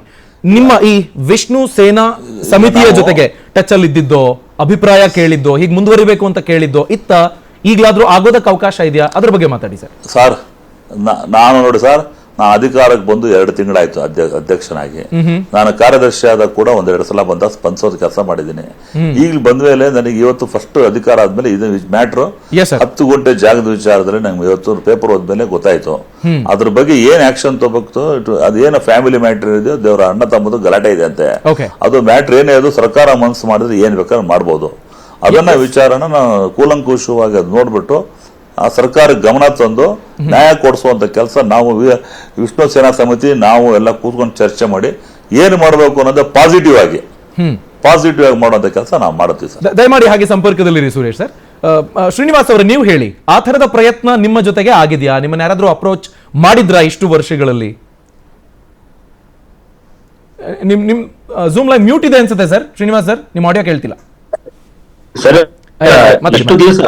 [SPEAKER 1] ನಿಮ್ಮ ಈ ವಿಷ್ಣು ಸೇನಾ ಸಮಿತಿಯ ಜೊತೆಗೆ ಟಚ್ ಅಲ್ಲಿ ಇದ್ದಿದ್ದೋ, ಅಭಿಪ್ರಾಯ ಕೇಳಿದ್ದೋ, ಹೀಗೆ ಮುಂದುವರಿಬೇಕು ಅಂತ ಕೇಳಿದ್ದೋ ಇತ್ತ ಈಗಲಾದ್ರೂ ಆಗೋದಕ್ಕೆ ಅವಕಾಶ ಇದೆಯಾ? ಅದ್ರ ಬಗ್ಗೆ ಮಾತಾಡಿ ಸರ್.
[SPEAKER 3] ನಾನು ನೋಡಿ ಸರ್, ನಾ ಅಧಿಕಾರಕ್ಕೆ ಬಂದು 2 ತಿಂಗಳಾಯ್ತು ಅಧ್ಯಕ್ಷನಾಗಿ. ನಾನು ಕಾರ್ಯದರ್ಶಿ ಆದಾಗ ಕೂಡ 1-2 ಸಲ ಬಂದ ಸ್ಪಂದಿಸೋದು ಕೆಲಸ ಮಾಡಿದ್ದೀನಿ. ಈಗಲೂ ಬಂದ ಮೇಲೆ ನನಗೆ ಇವತ್ತು ಫಸ್ಟ್ ಅಧಿಕಾರ ಆದ್ಮೇಲೆ ಇದು ಮ್ಯಾಟ್ರು 10 ಗಂಟೆ ಜಾಗದ ವಿಚಾರದಲ್ಲಿ ನಂಗೆ ಇವತ್ತು ಪೇಪರ್ ಓದ್ಮೇಲೆ ಗೊತ್ತಾಯ್ತು. ಅದ್ರ ಬಗ್ಗೆ ಏನ್ ಆಕ್ಷನ್ ತಗೋಬೇಕು, ಅದೇನೋ ಫ್ಯಾಮಿಲಿ ಮ್ಯಾಟ್ರ್ ಇದೆ, ದೇವರ ಅಣ್ಣ ತಮ್ಮದು ಗಲಾಟೆ ಇದೆ ಅಂತೆ. ಅದು ಮ್ಯಾಟ್ರ್ ಏನೇ ಅದು ಸರ್ಕಾರ ಮನಸ್ಸು ಮಾಡಿದ್ರೆ ಏನ್ ಬೇಕಾದ್ರೂ ಮಾಡ್ಬೋದು. ಅದನ್ನ ವಿಚಾರನ ನಾವು ಕೂಲಂಕುಷವಾಗಿ ಅದು ನೋಡ್ಬಿಟ್ಟು ಆ ಸರ್ಕಾರಕ್ಕೆ ಗಮನ ತಂದು ನ್ಯಾಯ ಕೊಡಿಸುವಂತ ಕೆಲಸ ನಾವು ವಿಷ್ಣು ಸೇನಾ ಸಮಿತಿ ನಾವು ಎಲ್ಲ ಕೂತ್ಕೊಂಡು ಚರ್ಚೆ ಮಾಡಿ ಏನು ಮಾಡಬೇಕು ಅನ್ನೋದು ಪಾಸಿಟಿವ್ ಆಗಿ ಮಾಡುವಂತ ಕೆಲಸ ನಾವು ಮಾಡುತ್ತೀವಿ ಸರ್.
[SPEAKER 1] ದಯಮಾಡಿ ಹಾಗೆ ಸಂಪರ್ಕದಲ್ಲಿರಿ ಸುರೇಶ್ ಸರ್. ಶ್ರೀನಿವಾಸ್ ಅವರೇ, ನೀವು ಹೇಳಿ, ಆ ಥರದ ಪ್ರಯತ್ನ ನಿಮ್ಮ ಜೊತೆಗೆ ಆಗಿದೆಯಾ? ನಿಮ್ಮನ್ನ ಯಾರಾದ್ರೂ ಅಪ್ರೋಚ್ ಮಾಡಿದ್ರಾ ಇಷ್ಟು ವರ್ಷಗಳಲ್ಲಿ? ನಿಮ್ ಝೂಮ್ ಲೈವ್ ಮ್ಯೂಟ್ ಇದೆ ಅನ್ಸುತ್ತೆ ಸರ್. ಶ್ರೀನಿವಾಸ್ ಸರ್, ನಿಮ್ಮ ಆಡಿಯೋ ಕೇಳ್ತಿಲ್ಲ
[SPEAKER 2] ಸರ್. ಇಷ್ಟು ದಿವಸ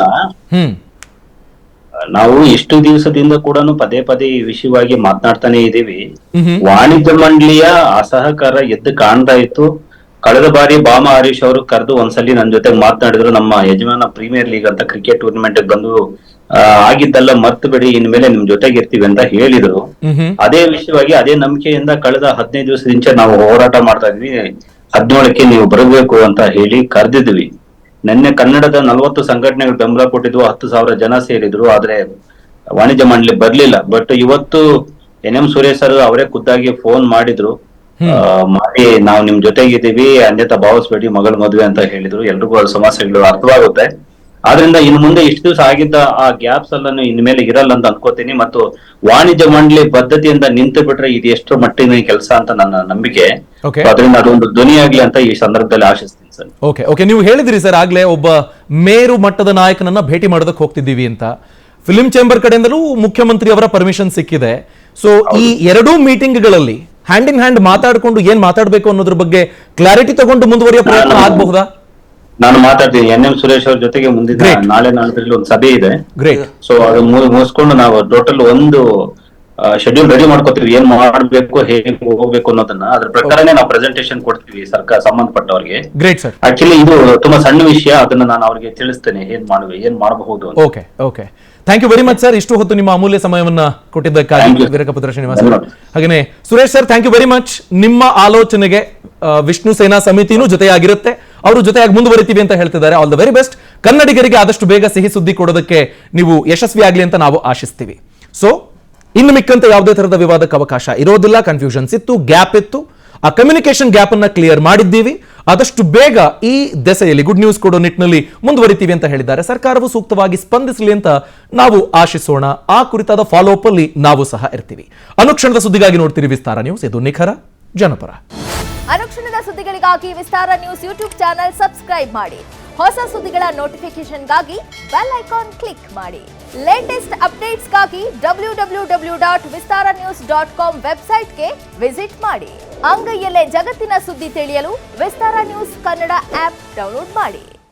[SPEAKER 2] ನಾವು ಇಷ್ಟು ದಿವಸದಿಂದ ಕೂಡ ಪದೇ ಪದೇ ಈ ವಿಷಯವಾಗಿ ಮಾತನಾಡ್ತಾನೆ ಇದ್ದೀವಿ. ವಾಣಿಜ್ಯ ಮಂಡಳಿಯ ಅಸಹಕಾರ ಎದ್ದು ಕಾಣ್ತಾ ಇತ್ತು. ಕಳೆದ ಬಾರಿ ಬಾಮಾ ಹರೀಶ್ ಅವರು ಕರೆದು ಒಂದ್ಸಲಿ ನನ್ನ ಜೊತೆ ಮಾತನಾಡಿದ್ರು. ನಮ್ಮ ಯಜಮಾನ ಪ್ರೀಮಿಯರ್ ಲೀಗ್ ಅಂತ ಕ್ರಿಕೆಟ್ ಟೂರ್ನಮೆಂಟ್ ಬಂದು ಆಗಿದ್ದೆಲ್ಲ ಮರ್ತು ಬಿಡಿ, ಇನ್ಮೇಲೆ ನಿಮ್ ಜೊತೆಗೆ ಇರ್ತೀವಿ ಅಂತ ಹೇಳಿದ್ರು. ಅದೇ ವಿಷಯವಾಗಿ ಅದೇ ನಂಬಿಕೆಯಿಂದ ಕಳೆದ 15 ದಿವಸದಿಂದ ನಾವು ಹೋರಾಟ ಮಾಡ್ತಾ ಇದ್ವಿ. 17ಕ್ಕೆ ನೀವು ಬರಬೇಕು ಅಂತ ಹೇಳಿ ಕರೆದಿದ್ವಿ. ನಿನ್ನೆ ಕನ್ನಡದ 40 ಸಂಘಟನೆಗಳು ಬೆಂಬಲ ಕೊಟ್ಟಿದ್ವು, 10,000 ಜನ ಸೇರಿದ್ರು. ಆದ್ರೆ ವಾಣಿಜ್ಯ ಮಂಡಳಿ ಬರ್ಲಿಲ್ಲ. ಬಟ್ ಇವತ್ತು NM ಸುರೇಶ್ ಸರ್ ಅವರೇ ಖುದ್ದಾಗಿ ಫೋನ್ ಮಾಡಿದ್ರು. ಮಾಡಿ ನಾವು ನಿಮ್ ಜೊತೆಗಿದ್ದೀವಿ, ಅನ್ಯತಾ ಭಾವಿಸ್ಬೇಡಿ, ಮಗಳ ಮದುವೆ ಅಂತ ಹೇಳಿದ್ರು. ಎಲ್ರಿಗೂ ಅದು ಸಮಸ್ಯೆಗಳು ಅರ್ಥವಾಗುತ್ತೆ. ಆದ್ರಿಂದ ಇನ್ನು ಮುಂದೆ ಇಷ್ಟು ದಿವಸ ಆಗಿದ್ದ ಆ ಗ್ಯಾಪ್ಸ್ ಎಲ್ಲ ಇನ್ಮೇಲೆ ಇರಲ್ಲ ಅಂತ ಅನ್ಕೋತೀನಿ. ಮತ್ತು ವಾಣಿಜ್ಯ ಮಂಡಳಿ ಬದ್ಧತೆಯಿಂದ ನಿಂತು ಬಿಟ್ರೆ ಇದು ಎಷ್ಟರ ಮಟ್ಟಿನ ಕೆಲಸ ಅಂತ ನನ್ನ ನಂಬಿಕೆ. ಅದರಿಂದ ಅದೊಂದು ಧ್ವನಿಯಾಗ್ಲಿ ಅಂತ ಈ ಸಂದರ್ಭದಲ್ಲಿ ಆಶಿಸ್ತೀನಿ ಸರ್.
[SPEAKER 1] ಓಕೆ, ನೀವು ಹೇಳಿದ್ರಿ ಸರ್ ಆಗ್ಲೇ ಒಬ್ಬ ಮೇರು ಮಟ್ಟದ ನಾಯಕನನ್ನ ಭೇಟಿ ಮಾಡೋದಕ್ಕೆ ಹೋಗ್ತಿದ್ದೀವಿ ಅಂತ. ಫಿಲಿಂ ಚೇಂಬರ್ ಕಡೆಯಿಂದಲೂ ಮುಖ್ಯಮಂತ್ರಿ ಅವರ ಪರ್ಮಿಷನ್ ಸಿಕ್ಕಿದೆ. ಸೊ ಈ 2 ಮೀಟಿಂಗ್ಗಳಲ್ಲಿ ಹ್ಯಾಂಡ್ ಇನ್ ಹ್ಯಾಂಡ್ ಮಾತಾಡ್ಕೊಂಡು ಏನ್ ಮಾತಾಡ್ಬೇಕು ಅನ್ನೋದ್ರ ಬಗ್ಗೆ ಕ್ಲಾರಿಟಿ ತಗೊಂಡು ಮುಂದುವರಿಯೋ ಪ್ರಯತ್ನ ಆಗಬಹುದಾ?
[SPEAKER 2] ನಾನು ಮಾತಾಡ್ತೀನಿ. NM ಸುರೇಶ್ ಅವ್ರ ಜೊತೆಗೆ ಮುಂದಿನ ನಾಳೆ ನಾಳದಲ್ಲಿ ಒಂದು ಸಭೆ ಇದೆ. ಸೊ ಅದು ಮುಗಿಸ್ಕೊಂಡು ನಾವು ಟೋಟಲ್ ಒಂದು ಶೆಡ್ಯೂಲ್ ರೆಡಿ ಮಾಡ್ಕೋತೀವಿ, ಏನ್ ಮಾಡ್ಬೇಕು, ಹೇಗೆ ಹೋಗ್ಬೇಕು ಅನ್ನೋದನ್ನ. ಅದ್ರ ಪ್ರಕಾರನೇ ನಾವು ಪ್ರೆಸೆಂಟೇಶನ್ ಕೊಡ್ತೀವಿ ಸರ್ಕಾರ ಸಂಬಂಧಪಟ್ಟವ್ರಿಗೆ. ಆಕ್ಚುಲಿ ಇದು ತುಂಬಾ ಸಣ್ಣ ವಿಷಯ, ಅದನ್ನ ನಾನು ಅವ್ರಿಗೆ ತಿಳಿಸ್ತೇನೆ ಏನ್ ಮಾಡಬಹುದು.
[SPEAKER 1] Okay, thank you very much sir. ಇಷ್ಟು ಹೊತ್ತು ನಿಮ್ಮ ಅಮೂಲ್ಯ ಸಮಯವನ್ನ ಕೊಟ್ಟಿದ್ದಕ್ಕಾಗಿ ವೀರಕಪುತ್ರ ಶ್ರೀನಿವಾಸ್. ಹಾಗೇನೆ Suresh sir, thank you very much. ನಿಮ್ಮ ಆಲೋಚನೆಗೆ ವಿಷ್ಣು ಸೇನಾ ಸಮಿತಿನೂ ಜೊತೆಯಾಗಿರುತ್ತೆ, ಅವರು ಜೊತೆಯಾಗಿ ಮುಂದುವರಿತೀವಿ ಅಂತ ಹೇಳ್ತಿದ್ದಾರೆ. All the very best. ಕನ್ನಡಿಗರಿಗೆ ಆದಷ್ಟು ಬೇಗ ಸಿಹಿ ಸುದ್ದಿ ಕೊಡೋದಕ್ಕೆ ನೀವು ಯಶಸ್ವಿ ಆಗ್ಲಿ ಅಂತ ನಾವು ಆಶಿಸ್ತೀವಿ. ಸೊ ಇನ್ನು ಮಿಕ್ಕಂತೆ ಯಾವುದೇ ತರಹದ ವಿವಾದಕ್ಕೆ ಅವಕಾಶ ಇರೋದಿಲ್ಲ. ಕನ್ಫ್ಯೂಷನ್ಸ್ ಇತ್ತು, ಗ್ಯಾಪ್ ಇತ್ತು, ಆ ಕಮ್ಯುನಿಕೇಶನ್ ಗ್ಯಾಪ್ ಅನ್ನ ಕ್ಲಿಯರ್ ಮಾಡಿದ್ದೀವಿ. ಆದಷ್ಟು ಬೇಗ ಈ ದೆಸೆಯಲ್ಲಿ ಗುಡ್ ನ್ಯೂಸ್ ಕೊಡೋ ನಿಟ್ಟಿನಲ್ಲಿ ಮುಂದುವರಿತೀವಿ ಅಂತ ಹೇಳಿದ್ದಾರೆ. ಸರ್ಕಾರವು ಸೂಕ್ತವಾಗಿ ಸ್ಪಂದಿಸಲಿ ಅಂತ ನಾವು ಆಶಿಸೋಣ. ಆ ಕುರಿತಾದ ಫಾಲೋ ಅಪ್ ಅಲ್ಲಿ ನಾವು ಸಹ ಇರ್ತೀವಿ. ಅನುಕ್ಷಣದ ಸುದ್ದಿಗಾಗಿ ನೋಡ್ತೀರಿ ವಿಸ್ತಾರ ನ್ಯೂಸ್. ಇದು ನಿಖರ ಜನಪರ.
[SPEAKER 5] ಅನುಕ್ಷಣದ ಸುದ್ದಿಗಳಿಗಾಗಿ ವಿಸ್ತಾರ ನ್ಯೂಸ್ ಯೂಟ್ಯೂಬ್ ಚಾನೆಲ್ ಸಬ್ಸ್ಕ್ರೈಬ್ ಮಾಡಿ. ಹೊಸ ಸುದ್ದಿಗಳ ನೋಟಿಫಿಕೇಶನ್ಗಾಗಿ ಬೆಲ್ ಐಕಾನ್ ಕ್ಲಿಕ್ ಮಾಡಿ. ಲೇಟೆಸ್ಟ್ ಅಪ್ಡೇಟ್ಸ್ಗಾಗಿ www.vistaranews.com ವೆಬ್ಸೈಟ್ಗೆ ವಿಸಿಟ್ ಮಾಡಿ. ಅಂಗೈಯಲ್ಲೇ ಜಗತ್ತಿನ ಸುದ್ದಿ ತಿಳಿಯಲು ವಿಸ್ತಾರ ನ್ಯೂಸ್ ಕನ್ನಡ ಆಪ್ ಡೌನ್ಲೋಡ್ ಮಾಡಿ.